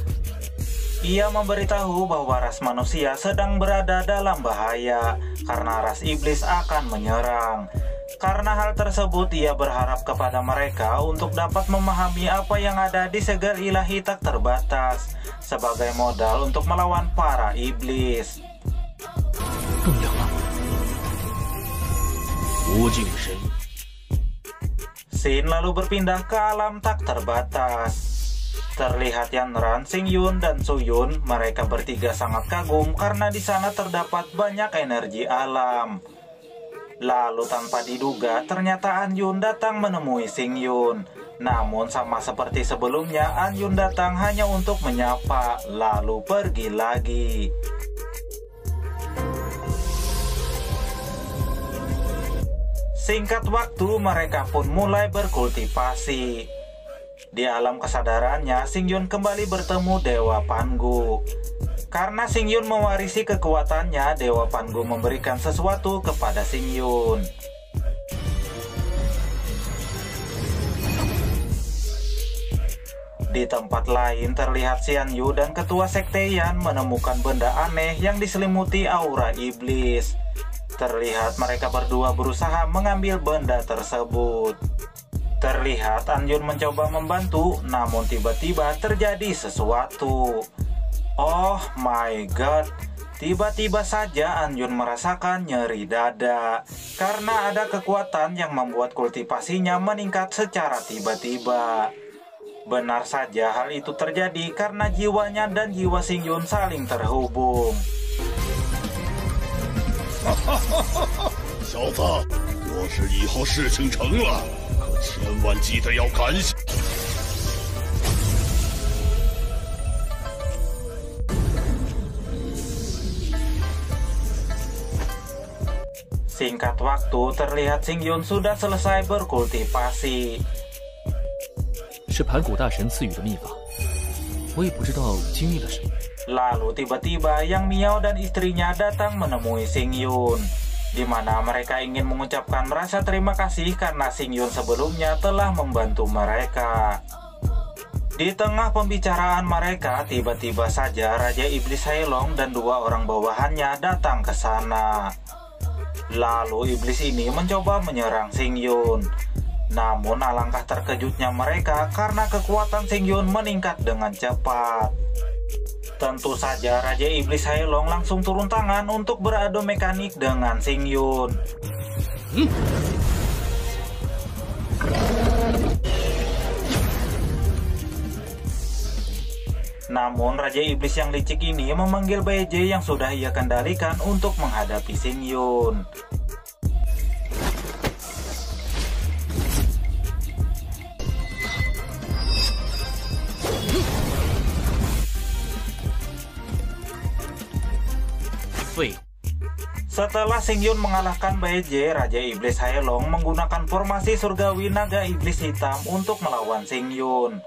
Ia memberitahu bahwa ras manusia sedang berada dalam bahaya karena ras iblis akan menyerang. Karena hal tersebut, ia berharap kepada mereka untuk dapat memahami apa yang ada di segel ilahi tak terbatas sebagai modal untuk melawan para iblis. Scene lalu berpindah ke alam tak terbatas. Terlihat Yanran, Xingyun, dan Suyun, mereka bertiga sangat kagum karena di sana terdapat banyak energi alam. Lalu tanpa diduga, ternyata Anyun datang menemui Xingyun. Namun sama seperti sebelumnya, Anyun datang hanya untuk menyapa, lalu pergi lagi. Singkat waktu, mereka pun mulai berkultivasi. Di alam kesadarannya, Xingyun kembali bertemu Dewa Pangu. Karena Xingyun mewarisi kekuatannya, Dewa Pangu memberikan sesuatu kepada Xingyun. Di tempat lain terlihat Xian Yu dan ketua sekte Yan menemukan benda aneh yang diselimuti aura iblis. Terlihat mereka berdua berusaha mengambil benda tersebut. Terlihat Anyun mencoba membantu, namun tiba-tiba terjadi sesuatu. Oh my god, tiba-tiba saja Anyun merasakan nyeri dada karena ada kekuatan yang membuat kultivasinya meningkat secara tiba-tiba. Benar saja hal itu terjadi karena jiwanya dan jiwa Xingyun saling terhubung. 小子，若是以后事情成了，可千万记得要感谢。 Singkat waktu, terlihat Xingyun sudah selesai berkultivasi. 是盘古大神赐予的秘法，我也不知道经历了什么。 Lalu tiba-tiba Yang Miao dan istrinya datang menemui Xingyun, di mana mereka ingin mengucapkan rasa terima kasih karena Xingyun sebelumnya telah membantu mereka. Di tengah pembicaraan mereka, tiba-tiba saja Raja Iblis Hailong dan dua orang bawahannya datang ke sana. Lalu iblis ini mencoba menyerang Xingyun. Namun alangkah terkejutnya mereka karena kekuatan Xingyun meningkat dengan cepat. Tentu saja Raja Iblis Hailong langsung turun tangan untuk beradu mekanik dengan Xingyun. Namun Raja Iblis yang licik ini memanggil Beije yang sudah ia kendalikan untuk menghadapi Xingyun. Setelah Xingyun mengalahkan Beije, Raja Iblis Hailong menggunakan formasi surgawi naga iblis hitam untuk melawan Xingyun.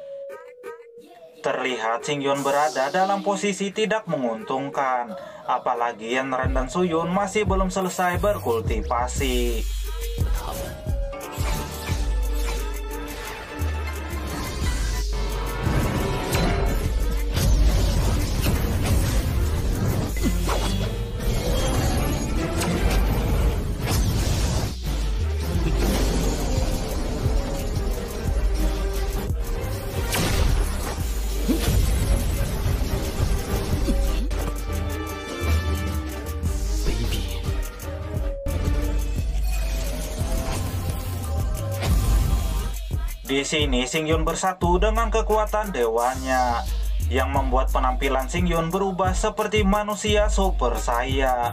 Terlihat Xingyun berada dalam posisi tidak menguntungkan, apalagi Yanran dan Suyun masih belum selesai berkultivasi. Di sini Xingyun bersatu dengan kekuatan dewanya, yang membuat penampilan Xingyun berubah seperti manusia super saya.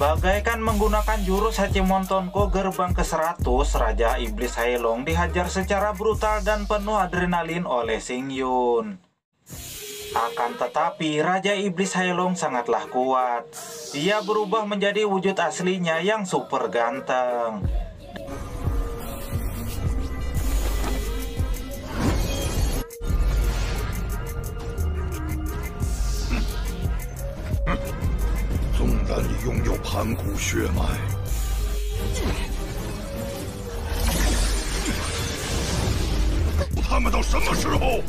Bagaikan menggunakan jurus Hachimon Tonko gerbang ke-100, Raja Iblis Hailong dihajar secara brutal dan penuh adrenalin oleh Xingyun. Akan tetapi Raja Iblis Hailong sangatlah kuat. Ia berubah menjadi wujud aslinya yang super ganteng.但你拥有盘古血脉，他们到什么时候？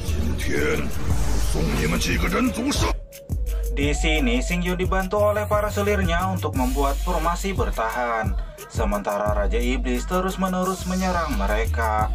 今天送你们几个人族上。 Di sini Xingyun dibantu oleh para selirnya untuk membuat formasi bertahan, sementara Raja Iblis terus-menerus menyerang mereka.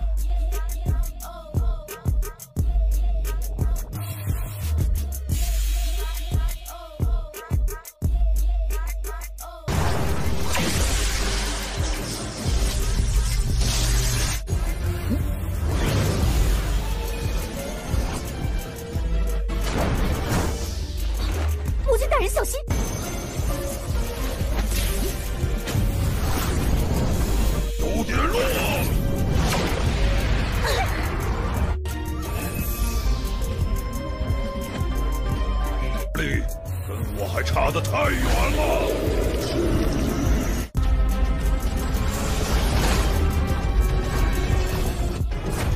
差得太远了。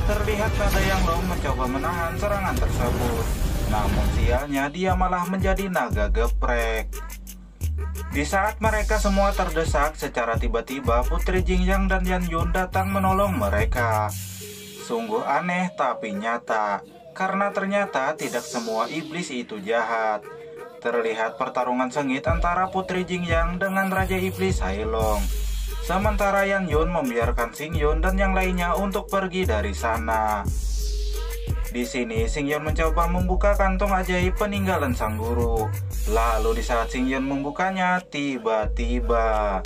Terlihat Naga Yanglong mencoba menahan serangan tersebut, namun sialnya dia malah menjadi naga geprek. Di saat mereka semua terdesak, secara tiba-tiba Putri Jingyang dan Yan Yun datang menolong mereka. Sungguh aneh tapi nyata, karena ternyata tidak semua iblis itu jahat. Terlihat pertarungan sengit antara Putri Jingyang dengan Raja Iblis Hailong. Sementara Yan Yun membiarkan Xingyun dan yang lainnya untuk pergi dari sana. Di sini Xingyun mencoba membuka kantong ajaib peninggalan sang guru. Lalu di saat Xingyun membukanya, tiba-tiba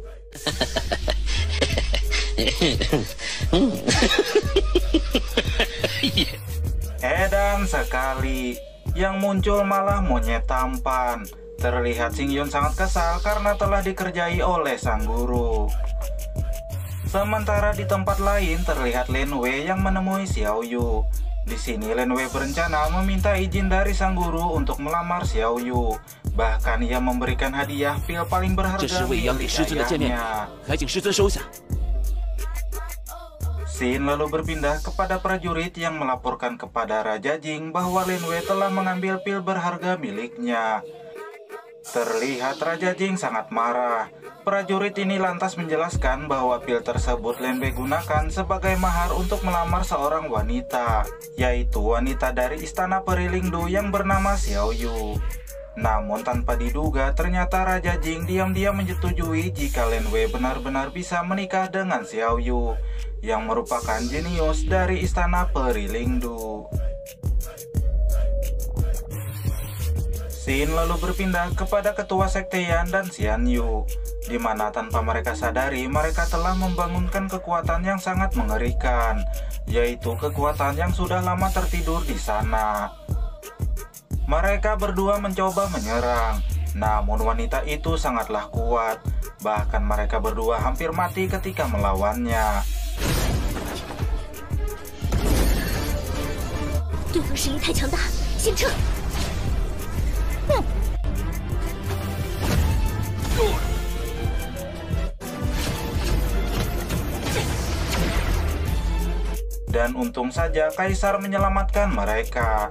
edan sekali. Yang muncul malah monyet tampan. Terlihat Xingyun sangat kesal karena telah dikerjai oleh sang guru. Sementara di tempat lain terlihat Lin Wei yang menemui Xiao Yu. Di sini Lin Wei berencana meminta izin dari sang guru untuk melamar Xiao Yu. Bahkan ia memberikan hadiah pil paling berharga milik ayahnya. Xin lalu berpindah kepada prajurit yang melaporkan kepada Raja Jing bahwa Lin Wei telah mengambil pil berharga miliknya. Terlihat Raja Jing sangat marah. Prajurit ini lantas menjelaskan bahwa pil tersebut Lin Wei gunakan sebagai mahar untuk melamar seorang wanita, yaitu wanita dari istana Peri Lingdu yang bernama Xiao Yu. Namun tanpa diduga ternyata Raja Jing diam-diam menyetujui jika Lin Wei benar-benar bisa menikah dengan Xiao Yu, yang merupakan jenius dari istana Peri Lingdu. Xin lalu berpindah kepada ketua sekte Yan dan Xian Yu, di mana tanpa mereka sadari mereka telah membangunkan kekuatan yang sangat mengerikan, yaitu kekuatan yang sudah lama tertidur di sana. Mereka berdua mencoba menyerang, namun wanita itu sangatlah kuat, bahkan mereka berdua hampir mati ketika melawannya. 对方实力太强大，先撤！ Dan untung saja Kaisar menyelamatkan mereka.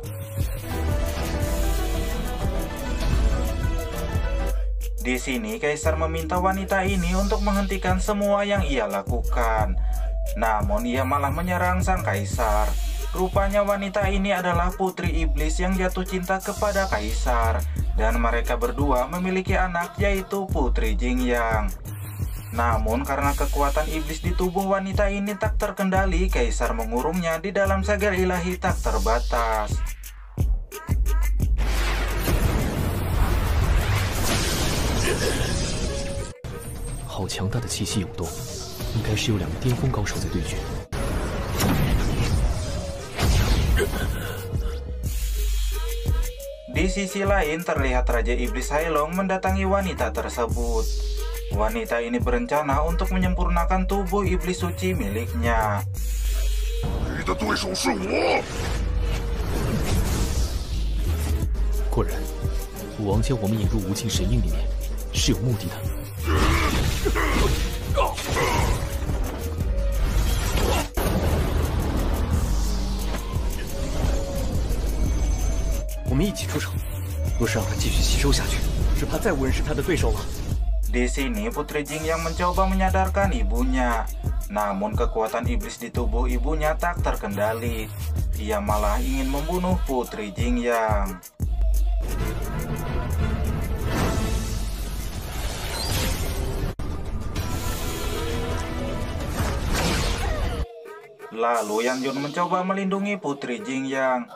Di sini Kaisar meminta wanita ini untuk menghentikan semua yang ia lakukan. Namun ia malah menyerang sang Kaisar. Rupanya wanita ini adalah putri iblis yang jatuh cinta kepada Kaisar. Dan mereka berdua memiliki anak, yaitu Putri Jingyang. Namun karena kekuatan iblis di tubuh wanita ini tak terkendali, Kaisar mengurungnya di dalam segel ilahi tak terbatas. Hao强大的气息涌动，应该是有2个巅峰高手在对决。 Di sisi lain terlihat Raja Iblis Hailong mendatangi wanita tersebut. Wanita ini berencana untuk menyempurnakan tubuh iblis suci miliknya. 你的对手是我。果然，武王将我们引入无尽神印里面，是有目的的。我们一起出手，若是让他继续吸收下去，只怕再无人是他的对手了。 Di sini Putri Jingyang mencoba menyadarkan ibunya, namun kekuatan iblis di tubuh ibunya tak terkendali. Ia malah ingin membunuh Putri Jingyang. Lalu Yan Jun mencoba melindungi Putri Jingyang,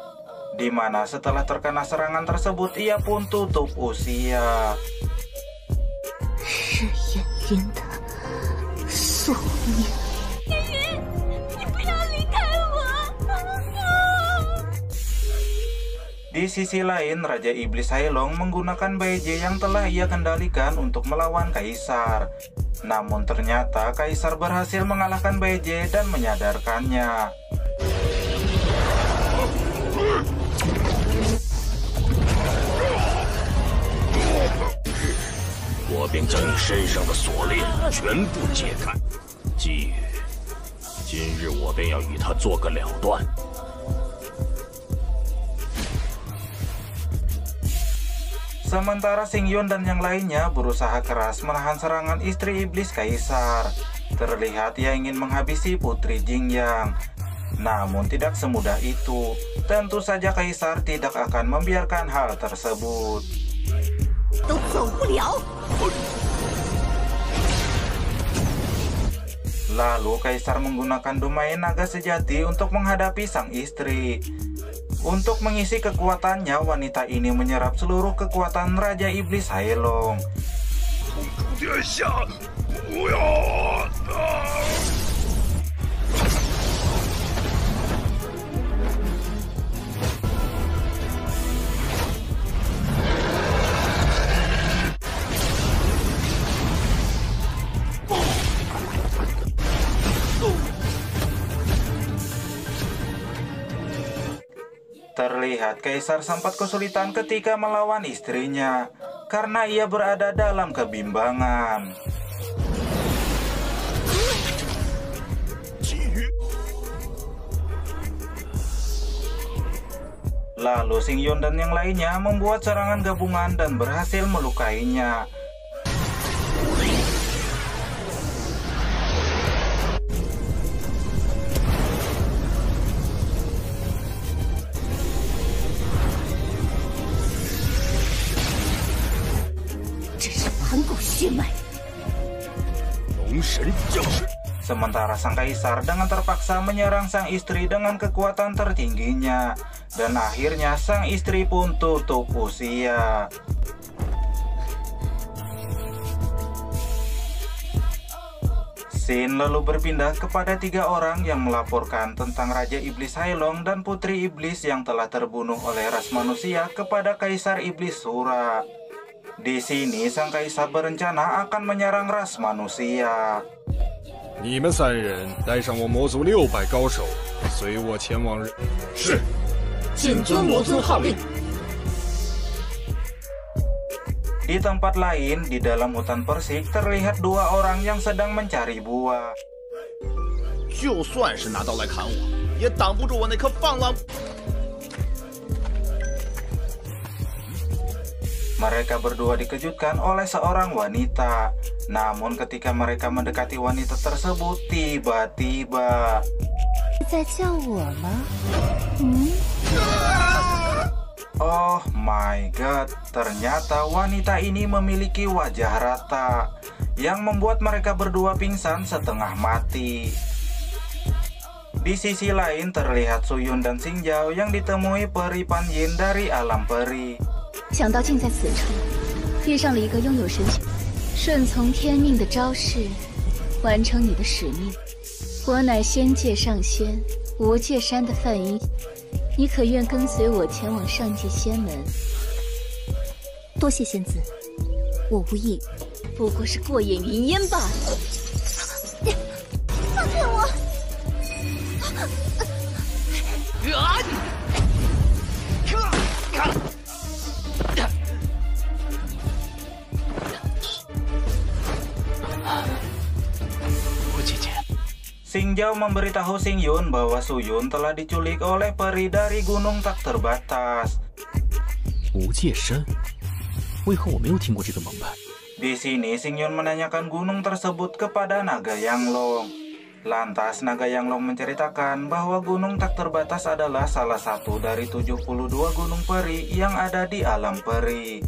di mana setelah terkena serangan tersebut ia pun tutup usia. 日炎云的宿命。云云，你不要离开我！ Di sisi lain, Raja Iblis Hailong menggunakan Baije yang telah ia kendalikan untuk melawan Kaisar. Namun ternyata Kaisar berhasil mengalahkan Baije dan menyadarkannya. 我便将你身上的锁链全部解开。姬宇，今日我便要与他做个了断。Sementara Xingyun dan yang lainnya berusaha keras menahan serangan istri iblis Kaisar. Terlihat ia ingin menghabisi Putri Jingyang. Namun tidak semudah itu. Tentu saja Kaisar tidak akan membiarkan hal tersebut. 都走不了。 Lalu Kaisar menggunakan Dumai Naga Sejati untuk menghadapi sang istri. Untuk mengisi kekuatannya, wanita ini menyerap seluruh kekuatan Raja Iblis Hailong. terlihat Kaisar sempat kesulitan ketika melawan istrinya karena ia berada dalam kebimbangan. Lalu Xingyun dan yang lainnya membuat serangan gabungan dan berhasil melukainya. Sementara sang kaisar dengan terpaksa menyerang sang istri dengan kekuatan tertingginya, dan akhirnya sang istri pun tutup usia. Scene lalu berpindah kepada 3 orang yang melaporkan tentang Raja Iblis Hailong dan Putri Iblis yang telah terbunuh oleh ras manusia kepada Kaisar Iblis Sura. Di sini sang kaisar berencana akan menyerang ras manusia. 你们3人带上我魔族600高手，随我前往。是，谨遵魔尊号令。 Di tempat lain, di dalam hutan persik, terlihat 2 orang yang sedang mencari buah. 就算是拿刀来砍我，也挡不住我那颗放浪。 Mereka berdua dikejutkan oleh seorang wanita. Namun ketika mereka mendekati wanita tersebut, tiba-tiba... Oh my god, ternyata wanita ini memiliki wajah rata yang membuat mereka berdua pingsan setengah mati. Di sisi lain terlihat Suyun dan Xingjiao yang ditemui peri Panyin dari alam peri. 想到竟在此处遇上了一个拥有神权、顺从天命的招式，完成你的使命。我乃仙界上仙无界山的梵音，你可愿跟随我前往上界仙门？多谢仙子，我无意，不过是过眼云烟罢了。放开我！Xingjiao memberitahu Xingyun bahwa Suyun telah diculik oleh peri dari gunung tak terbatas. 无界山，为何我没有听过这个门派？ Di sini Xingyun menanyakan gunung tersebut kepada Naga Yanglong. Lantas Naga Yanglong menceritakan bahwa gunung tak terbatas adalah salah satu dari 72 gunung peri yang ada di alam peri.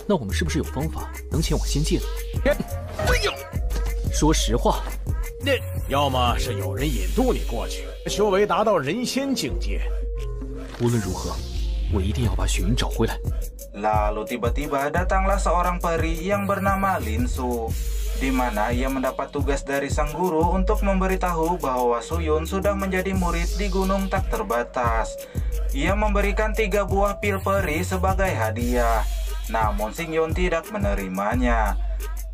那我们是不是有方法能前往仙界呢？说实话。 要么是有人引渡你过去，修为达到人仙境界。无论如何，我一定要把雪云找回来。 Lalu tiba-tiba datanglah seorang peri yang bernama Lin Su, di mana ia mendapat tugas dari sang guru untuk memberitahu bahwa Suyun sudah menjadi murid di gunung tak terbatas. Ia memberikan 3 buah pil peri sebagai hadiah, namun Xingyun tidak menerimanya.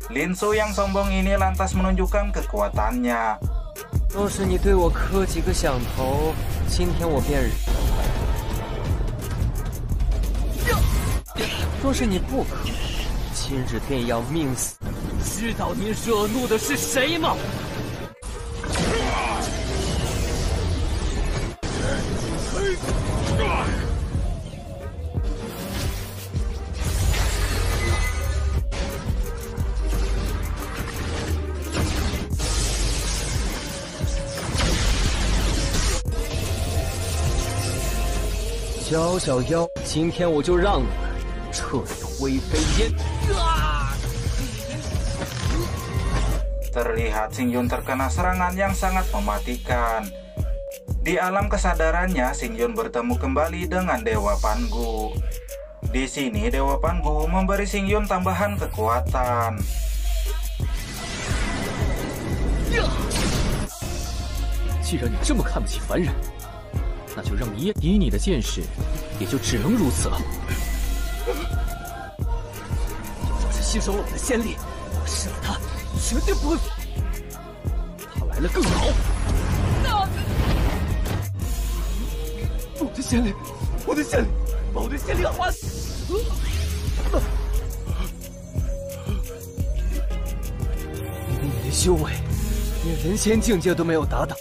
Lin Su yang sombong ini lantas menunjukkan kekuatannya. 若是你对我磕几个响头，今天我便……若是你不磕，今日便要命死。知道你惹怒的是谁吗？ 小小妖，今天我就让你们彻底灰飞烟。Terlihat Xingyun terkena serangan yang sangat mematikan. Di alam kesadarannya, Xingyun bertemu kembali dengan Dewa Pangu. Di sini Dewa Pangu memberi Xingyun tambahan kekuatan. 既然你这么看不起凡人。 那就让你以你的见识，也就只能如此了。要是吸收了我的仙力，我师傅他绝对不会。他来了更好。我的仙灵，我的仙灵，把我的仙灵还！你的修为连人仙境界都没有达到。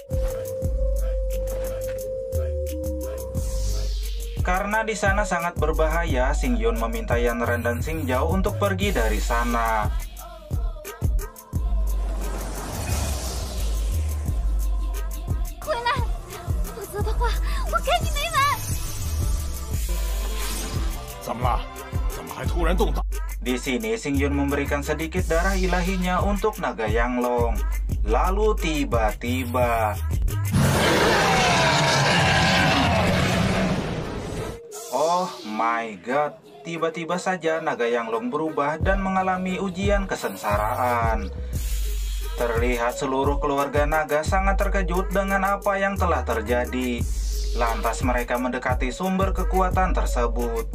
Karena di sana sangat berbahaya, Xingyun meminta Yanran dan Xingjiao untuk pergi dari sana. Di sini Xingyun memberikan sedikit darah ilahinya untuk naga Yanglong. Lalu tiba-tiba oh my god, tiba-tiba saja naga Yanglong berubah dan mengalami ujian kesengsaraan. Terlihat seluruh keluarga naga sangat terkejut dengan apa yang telah terjadi. Lantas mereka mendekati sumber kekuatan tersebut.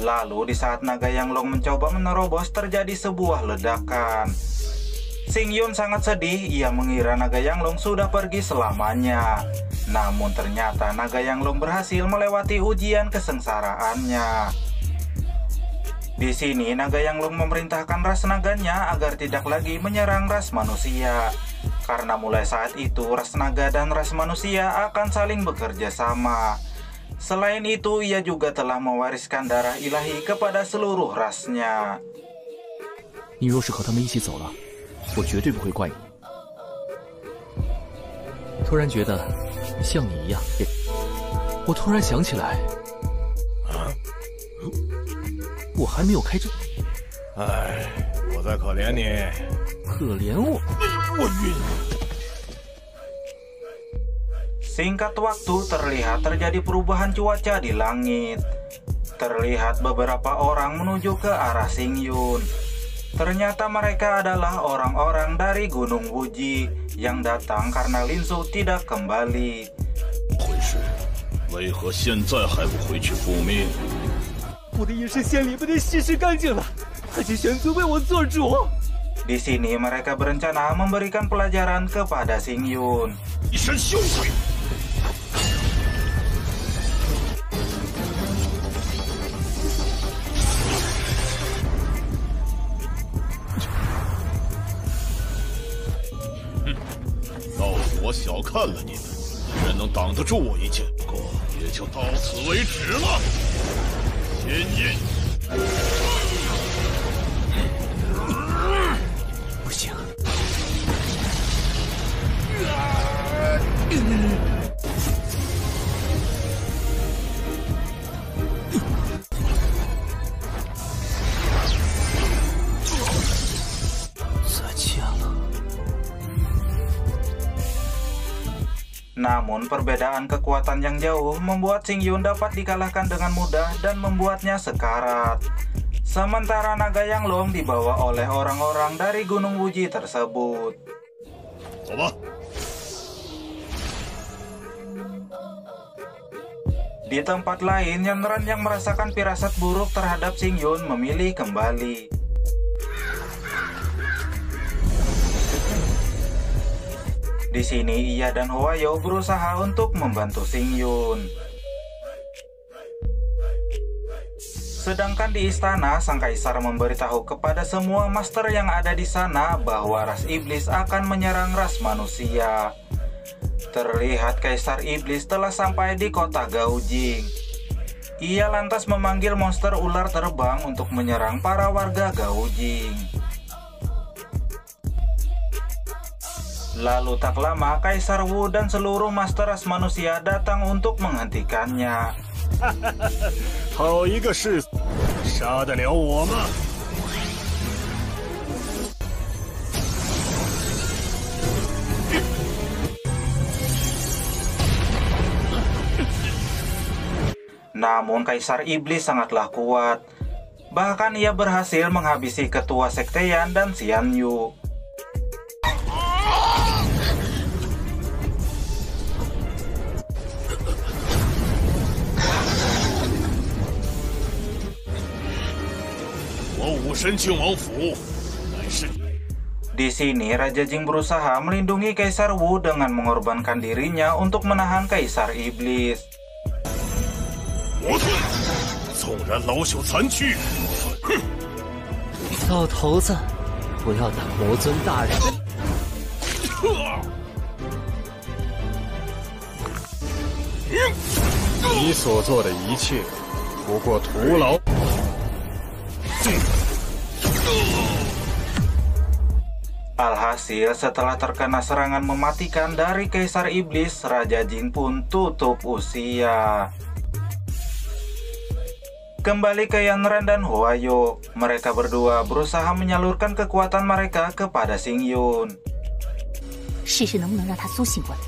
Lalu di saat naga Yanglong mencoba menerobos, terjadi sebuah ledakan. Xingyun sangat sedih, ia mengira naga Yanglong sudah pergi selamanya. Namun ternyata naga Yanglong berhasil melewati ujian kesengsaraannya. Di sini naga Yanglong memerintahkan ras naganya agar tidak lagi menyerang ras manusia. Karena mulai saat itu ras naga dan ras manusia akan saling bekerja sama. Selain itu, ia juga telah mewariskan darah ilahi kepada seluruh rasnya. 你若是和他们一起走了，我绝对不会怪你。突然觉得像你一样，我突然想起来，我还没有开这。哎，我在可怜你。可怜我？我晕。 Singkat waktu, terlihat terjadi perubahan cuaca di langit. Terlihat beberapa orang menuju ke arah Xingyun. Ternyata mereka adalah orang-orang dari Gunung Wuji yang datang karena Lin Su tidak kembali. 为何现在还不回去复命？我的隐身仙里被他稀释干净了，他就选择为我做主。 Di sini mereka berencana memberikan pelajaran kepada Xingyun. 一身羞愧！ 我小看了你们，居然能挡得住我一剑，不过也就到此为止了。天印，不行，再见了。 Namun perbedaan kekuatan yang jauh membuat Xingyun dapat dikalahkan dengan mudah dan membuatnya sekarat. Sementara naga Yanglong dibawa oleh orang-orang dari Gunung Wuji tersebut. Di tempat lain, Yanran yang merasakan firasat buruk terhadap Xingyun memilih kembali. Di sini ia dan Huayo berusaha untuk membantu Xingyun. Sedangkan di istana, sang kaisar memberitahu kepada semua master yang ada di sana bahwa ras iblis akan menyerang ras manusia. Terlihat kaisar iblis telah sampai di kota Gaojing. Ia lantas memanggil monster ular terbang untuk menyerang para warga Gaojing. Lalu tak lama Kaisar Wu dan seluruh master ras manusia datang untuk menghentikannya. 好一个世，杀得了我吗？ Namun Kaisar Iblis sangatlah kuat. Bahkan ia berhasil menghabisi ketua sekte Yan dan Xian Yu. Di sini Raja Jing berusaha melindungi Kaisar Wu dengan mengorbankan dirinya untuk menahan Kaisar Iblis. 纵然老朽残躯，哼！老头子，不要打魔尊大人。你所做的一切，不过徒劳。Alhasil, setelah terkena serangan mematikan dari Kaisar Iblis, Raja Jing pun tutup usia. Kembali ke Yanran dan Huayo, mereka berdua berusaha menyalurkan kekuatan mereka kepada Xingyun. 试试能不能让他苏醒过来。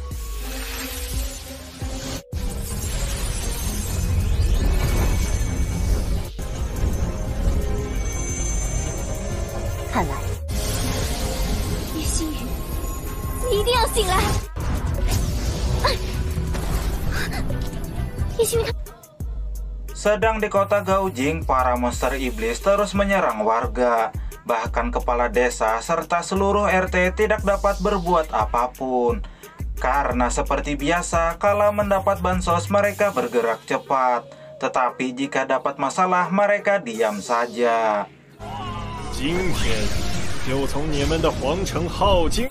看来，叶星宇，你一定要醒来！叶星宇， Sedang di kota Gaojing, para monster iblis terus menyerang warga. Bahkan kepala desa serta seluruh RT tidak dapat berbuat apapun. Karena seperti biasa, kala mendapat bansos mereka bergerak cepat. Tetapi jika dapat masalah, mereka diam saja. 今天就从你们的皇城镐京。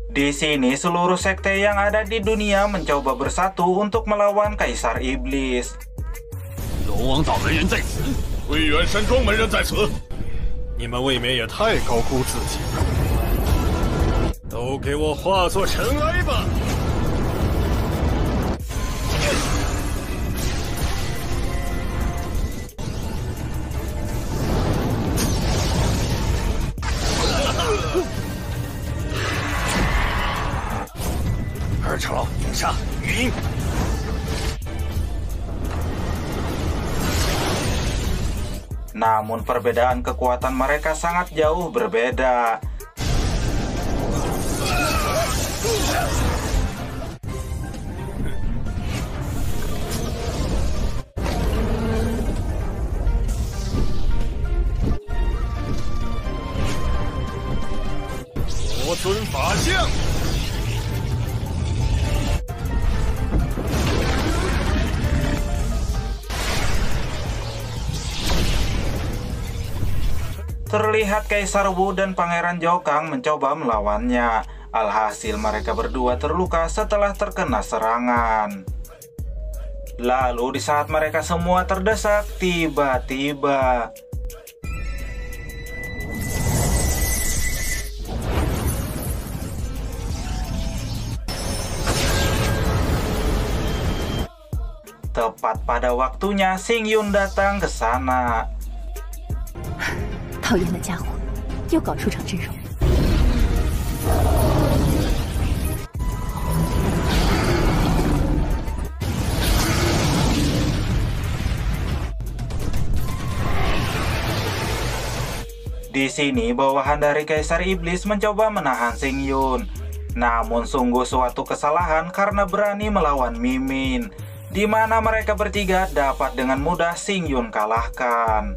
Di sini seluruh sekte yang ada di dunia mencoba bersatu untuk melawan Kaisar Iblis. 龙王岛人员在此，魏元山庄门人在此。你们未免也太高估自己了，都给我化作尘埃吧！ 二丑影杀语音。 Namun perbedaan kekuatan mereka sangat jauh berbeda.魔尊法相。 Terlihat Kaisar Wu dan Pangeran Zhaokang mencoba melawannya. Alhasil mereka berdua terluka setelah terkena serangan. Lalu di saat mereka semua terdesak, tiba-tiba tepat pada waktunya Xingyun datang ke sana. 讨厌的家伙，又搞出场阵容。Di sini bawahan dari Kaisar Iblis mencoba menahan Xingyun. Namun sungguh suatu kesalahan karena berani melawan Mimin, di mana mereka bertiga dapat dengan mudah Xingyun kalahkan.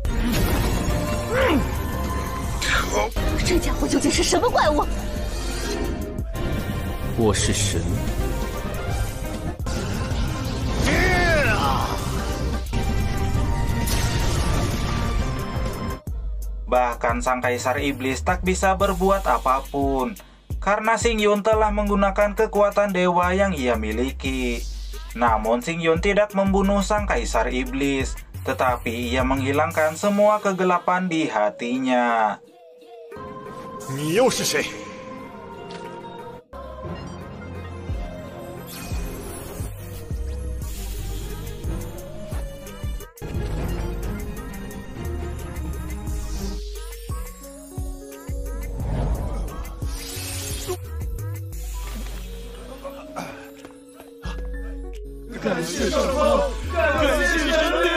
这家伙究竟是什么怪物？我是神。Bahkan sang Kaisar Iblis tak bisa berbuat apapun, karena Xingyun telah menggunakan kekuatan dewa yang ia miliki. Namun Xingyun tidak membunuh sang Kaisar Iblis, tetapi ia menghilangkan semua kegelapan di hatinya. 你又是谁？感谢上苍，感谢神灵。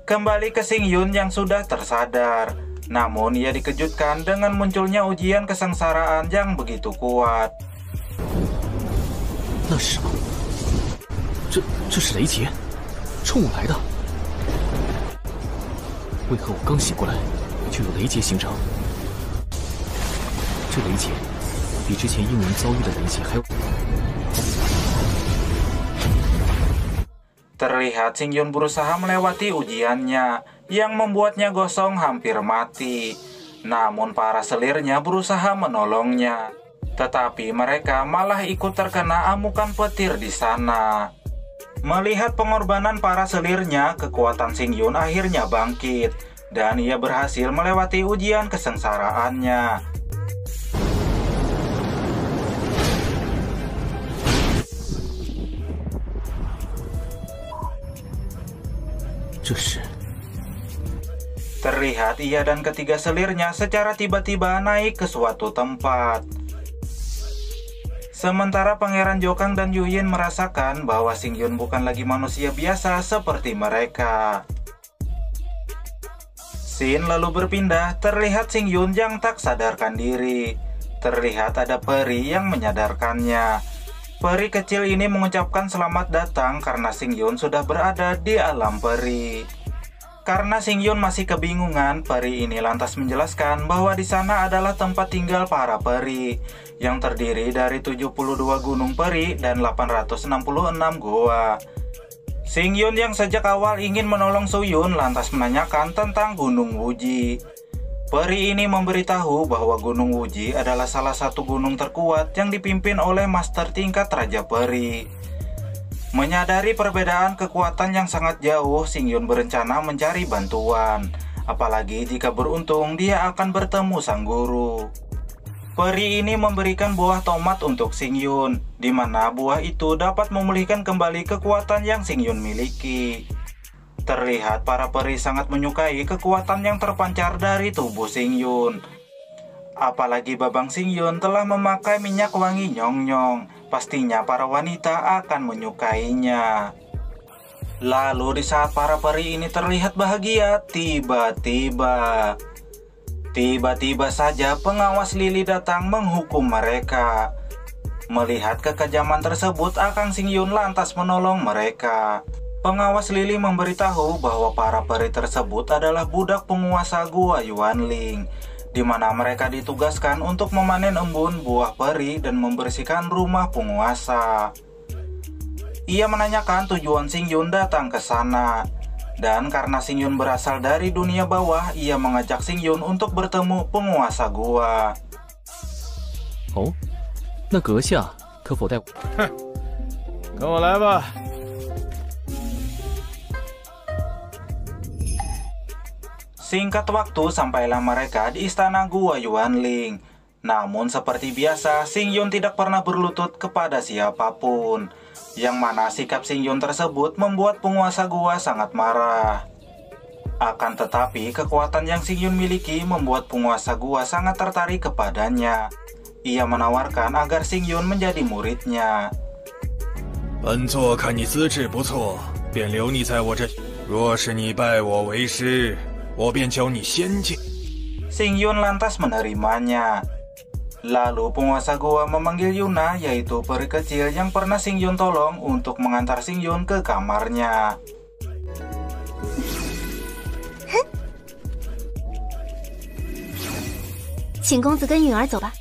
Kembali ke Xingyun yang sudah tersadar. Namun ia dikejutkan dengan munculnya ujian kesengsaraan yang begitu kuat. 那是什么？这是雷劫，冲我来的。为何我刚醒过来，就有雷劫形成？这雷劫比之前应人遭遇的雷劫还要…… Terlihat Xingyun berusaha melewati ujiannya yang membuatnya gosong hampir mati. Namun para selirnya berusaha menolongnya. Tetapi mereka malah ikut terkena amukan petir di sana. Melihat pengorbanan para selirnya, kekuatan Xingyun akhirnya bangkit. Dan ia berhasil melewati ujian kesengsaraannya. Terlihat ia dan ketiga selirnya secara tiba-tiba naik ke suatu tempat. Sementara Pangeran Jokang dan Yuyin merasakan bahwa Xingyun bukan lagi manusia biasa seperti mereka. Scene lalu berpindah, terlihat Xingyun yang tak sadarkan diri. Terlihat ada peri yang menyadarkannya. Peri kecil ini mengucapkan selamat datang karena Xingyun sudah berada di alam peri. Karena Xingyun masih kebingungan, peri ini lantas menjelaskan bahwa di sana adalah tempat tinggal para peri yang terdiri dari 72 gunung peri dan 866 goa. Xingyun yang sejak awal ingin menolong Suyun lantas menanyakan tentang Gunung Wuji. Peri ini memberitahu bahwa Gunung Wuji adalah salah satu gunung terkuat yang dipimpin oleh master tingkat Raja Peri. Menyadari perbedaan kekuatan yang sangat jauh, Xingyun berencana mencari bantuan. Apalagi jika beruntung dia akan bertemu sang guru. Peri ini memberikan buah tomat untuk Xingyun, di mana buah itu dapat memulihkan kembali kekuatan yang Xingyun miliki. Terlihat para peri sangat menyukai kekuatan yang terpancar dari tubuh Xingyun. Apalagi Babang Xingyun telah memakai minyak wangi Nyong-Nyong, pastinya para wanita akan menyukainya. Lalu di saat para peri ini terlihat bahagia, Tiba-tiba saja pengawas Lili datang menghukum mereka. Melihat kekejaman tersebut, Akang Xingyun lantas menolong mereka. Pengawas Lili memberitahu bahwa para peri tersebut adalah budak penguasa Gua Yuanling, di mana mereka ditugaskan untuk memanen embun buah peri dan membersihkan rumah penguasa. Ia menanyakan tujuan Xingyun datang ke sana. Dan karena Xingyun berasal dari dunia bawah, ia mengajak Xingyun untuk bertemu penguasa gua. Oh, 那阁下可否带我？哼，跟我来吧。Singkat waktu sampailah mereka di istana Gua Yuanling. Namun seperti biasa, Xingyun tidak pernah berlutut kepada siapapun. Yang mana sikap Xingyun tersebut membuat penguasa gua sangat marah. Akan tetapi kekuatan yang Xingyun miliki membuat penguasa gua sangat tertarik kepadanya. Ia menawarkan agar Xingyun menjadi muridnya. 本座看你资质不错，便留你在我这。若是你拜我为师，我便教你仙境。 Xingyun lantas menerimanya. Lalu penguasa gua memanggil Yuna, yaitu peri kecil yang pernah Xingyun tolong untuk mengantar Xingyun ke kamarnya. Xin 公子跟允儿走吧。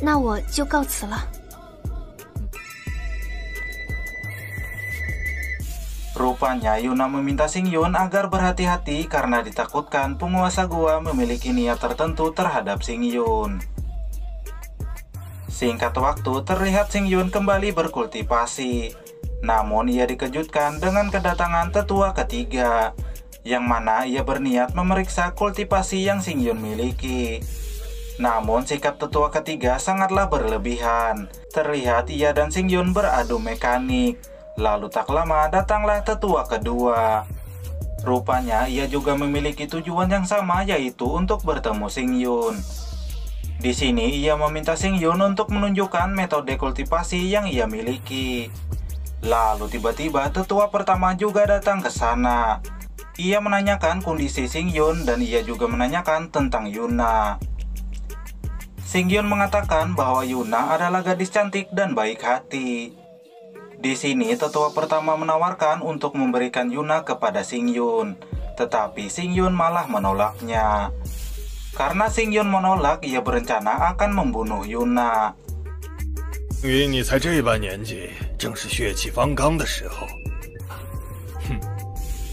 那我就告辞了。 Rupanya Yuna meminta Xingyun agar berhati-hati karena ditakutkan penguasa gua memiliki niat tertentu terhadap Xingyun. Singkat waktu terlihat Xingyun kembali berkultivasi. Namun ia dikejutkan dengan kedatangan tetua ketiga, yang mana ia berniat memeriksa kultivasi yang Xingyun miliki. Namun sikap tetua ketiga sangatlah berlebihan. Terlihat ia dan Xingyun beradu mekanik. Lalu tak lama datanglah tetua kedua. Rupanya ia juga memiliki tujuan yang sama, yaitu untuk bertemu Xingyun. Di sini ia meminta Xingyun untuk menunjukkan metode kultivasi yang ia miliki. Lalu tiba-tiba tetua pertama juga datang ke sana. Ia menanyakan kondisi Xingyun dan ia juga menanyakan tentang Yuna. Xingyun mengatakan bahwa Yuna adalah gadis cantik dan baik hati. Di sini tetua pertama menawarkan untuk memberikan Yuna kepada Xingyun, tetapi Xingyun malah menolaknya. Karena Xingyun menolak, ia berencana akan membunuh Yuna. 因为你才这般年纪，正是血气方刚的时候。哼，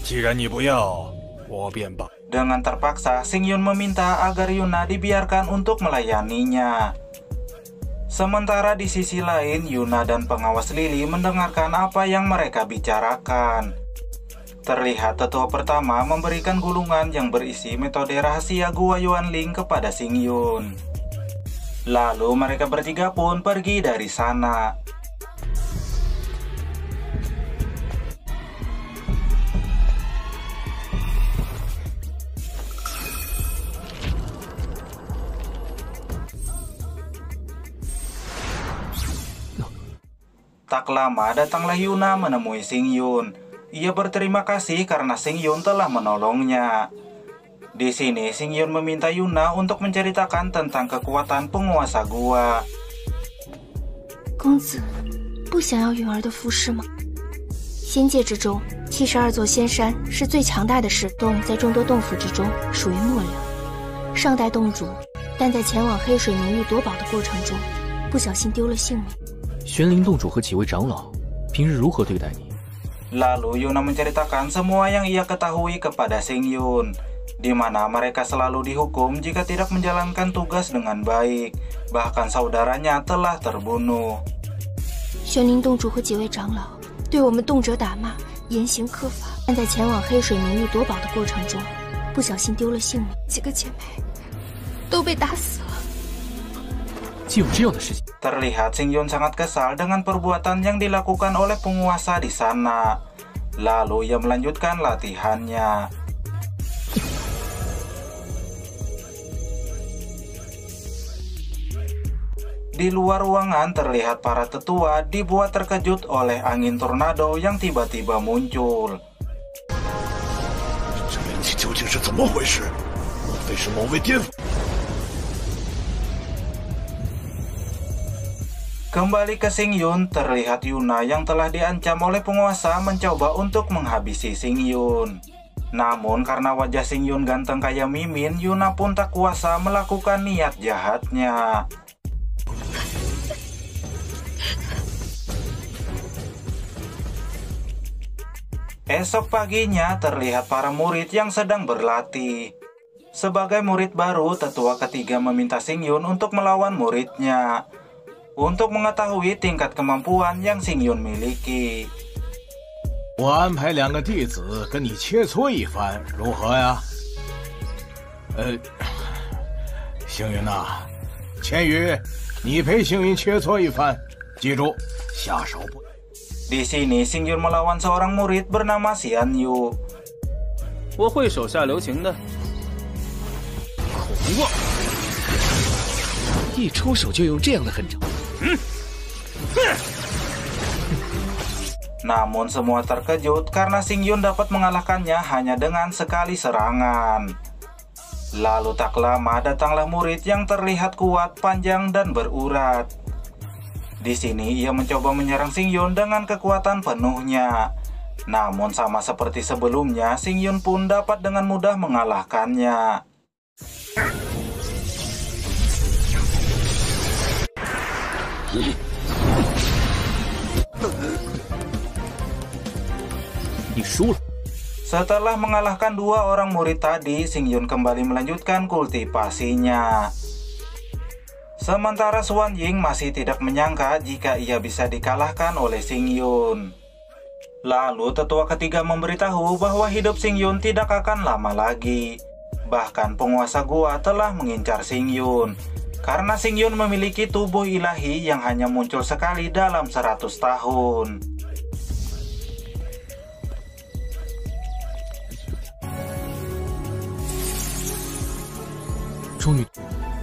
既然你不要，我便把。 Dengan terpaksa, Xingyun meminta agar Yuna dibiarkan untuk melayaninya. Sementara di sisi lain, Yuna dan pengawas Lily mendengarkan apa yang mereka bicarakan. Terlihat tetua pertama memberikan gulungan yang berisi metode rahasia Gua Yuanling kepada Xingyun. Lalu mereka bertiga pun pergi dari sana. Tak lama datanglah Yuna menemui Xingyun. Ia berterima kasih karena Xingyun telah menolongnya. Di sini Xingyun meminta Yuna untuk menceritakan tentang kekuatan penguasa gua. 公子，不想要允儿的服饰吗？仙界之中，72座仙山是最强大的石洞，在众多洞府之中属于末了。上代洞主，但在前往黑水明域夺宝的过程中，不小心丢了性命。玄灵洞主和几位长老平日如何对待你？ Lalu Yuna menceritakan semua yang ia ketahui kepada Xingyun, di mana mereka selalu dihukum jika tidak menjalankan tugas dengan baik. Bahkan saudaranya telah terbunuh. 玄灵洞主和几位长老对我们动辄打骂，严刑苛法，但在前往黑水明域夺宝的过程中，不小心丢了性命。几个姐妹都被打死了。 竟有这样的事情。 Terlihat Xingyun sangat kesal dengan perbuatan yang dilakukan oleh penguasa di sana. Lalu ia melanjutkan latihannya. Di luar ruangan terlihat para tetua dibuat terkejut oleh angin tornado yang tiba-tiba muncul. 这灵气究竟是怎么回事？莫非是某位巅峰？ Kembali ke Xingyun, terlihat Yuna yang telah diancam oleh penguasa mencoba untuk menghabisi Xingyun. Namun karena wajah Xingyun ganteng kayak Mimin, Yuna pun tak kuasa melakukan niat jahatnya. Esok paginya terlihat para murid yang sedang berlatih. Sebagai murid baru, tetua ketiga meminta Xingyun untuk melawan muridnya, untuk mengetahui tingkat kemampuan yang Xingyun miliki. 我安排2个弟子跟你切磋一番，如何呀？星云呐，千羽，你陪星云切磋一番，记住，下手不。 Di sini Xingyun melawan seorang murid bernama Xian Yu. 我会手下留情的。口啊！一出手就用这样的狠招。 Namun semua terkejut karena Xingyun dapat mengalahkannya hanya dengan sekali serangan. Lalu tak lama datanglah murid yang terlihat kuat, panjang, dan berurat. Di sini ia mencoba menyerang Xingyun dengan kekuatan penuhnya. Namun sama seperti sebelumnya, Xingyun pun dapat dengan mudah mengalahkannya. Setelah mengalahkan 2 orang murid tadi, Xingyun kembali melanjutkan kultivasinya. Sementara Xuan Ying masih tidak menyangka jika ia bisa dikalahkan oleh Xingyun. Lalu tetua ketiga memberitahu bahwa hidup Xingyun tidak akan lama lagi. Bahkan penguasa gua telah mengincar Xingyun, karena Xingyun memiliki tubuh ilahi yang hanya muncul sekali dalam 100 tahun. 终于，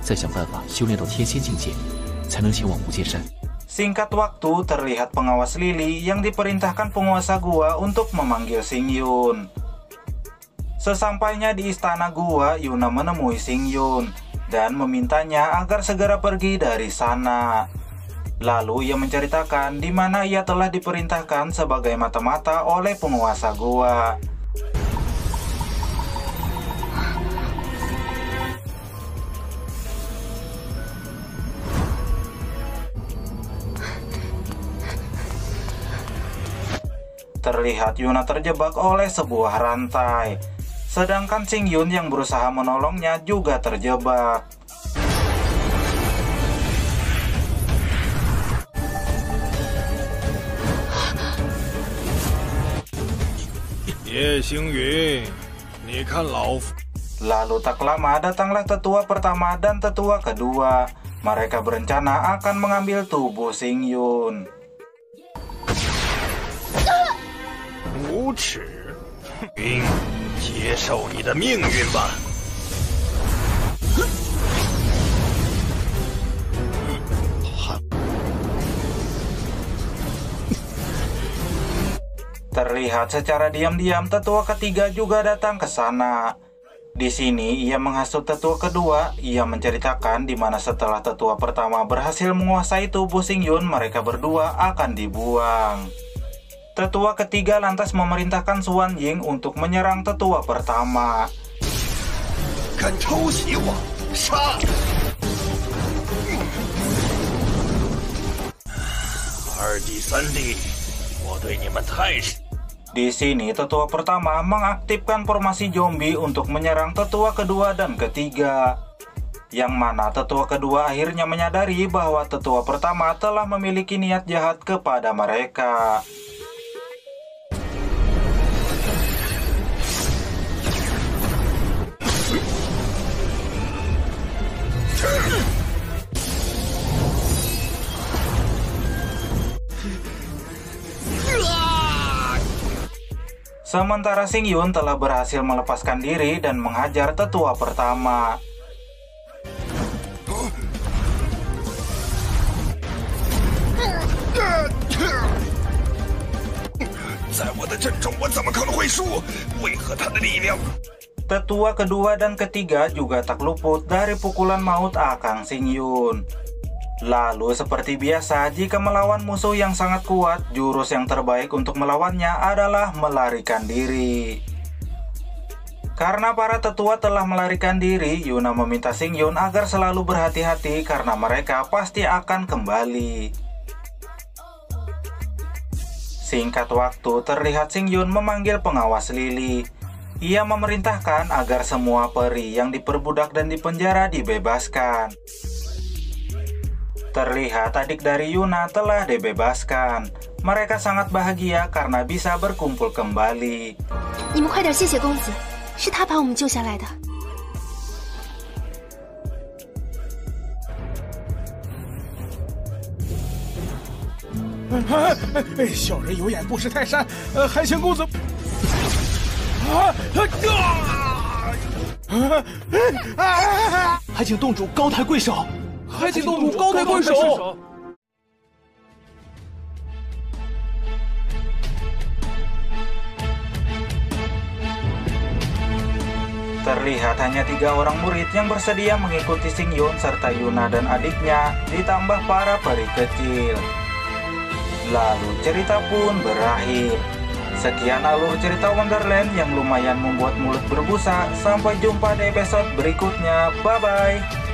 再想办法修炼到天仙境界，才能前往无界山。 Singkat waktu, terlihat pengawas Lily yang diperintahkan penguasa gua untuk memanggil Xingyun. Sesampainya di istana gua, Yuna menemui Xingyun. dan memintanya agar segera pergi dari sana. Lalu ia menceritakan di mana ia telah diperintahkan sebagai mata-mata oleh penguasa gua. Terlihat Yuna terjebak oleh sebuah rantai, sedangkan Xingyun yang berusaha menolongnya juga terjebak. Ye Xingyun, ni kan Lao Fu. Lalu tak lama datanglah tetua pertama dan tetua kedua. Mereka berencana akan mengambil tubuh Xingyun. 无耻！云，接受你的命运吧。Terlihat secara diam-diam tetua ketiga juga datang ke sana. Di sini ia menghasut tetua kedua. Ia menceritakan di mana setelah tetua pertama berhasil menguasai tubuh Xingyun, mereka berdua akan dibuang. Tetua ketiga lantas memerintahkan Xuan Ying untuk menyerang tetua pertama. Di sini tetua pertama mengaktifkan formasi zombie untuk menyerang tetua kedua dan ketiga. Yang mana tetua kedua akhirnya menyadari bahwa tetua pertama telah memiliki niat jahat kepada mereka. Sementara Xingyun telah berhasil melepaskan diri dan menghajar tetua pertama. Tetua kedua dan ketiga juga tak luput dari pukulan maut Akang Xingyun. Lalu seperti biasa, jika melawan musuh yang sangat kuat, jurus yang terbaik untuk melawannya adalah melarikan diri. Karena para tetua telah melarikan diri, Yuna meminta Xingyun agar selalu berhati-hati karena mereka pasti akan kembali. Singkat waktu, terlihat Xingyun memanggil pengawas Lily. Ia memerintahkan agar semua peri yang diperbudak dan dipenjara dibebaskan. Terlihat adik dari Yuna telah dibebaskan. Mereka sangat bahagia karena bisa berkumpul kembali. 你们快点谢谢公子，是他把我们救下来的。小人有眼不识泰山，还请公子。还请洞主高抬贵手。 还请洞主高抬贵手。Terlihat hanya 3 orang murid yang bersedia mengikuti Xingyun serta Yuna dan adiknya, ditambah para peri kecil. Lalu cerita pun berakhir. Sekian alur cerita Wonderland yang lumayan membuat mulut berbusa. Sampai jumpa di episode berikutnya. Bye-bye.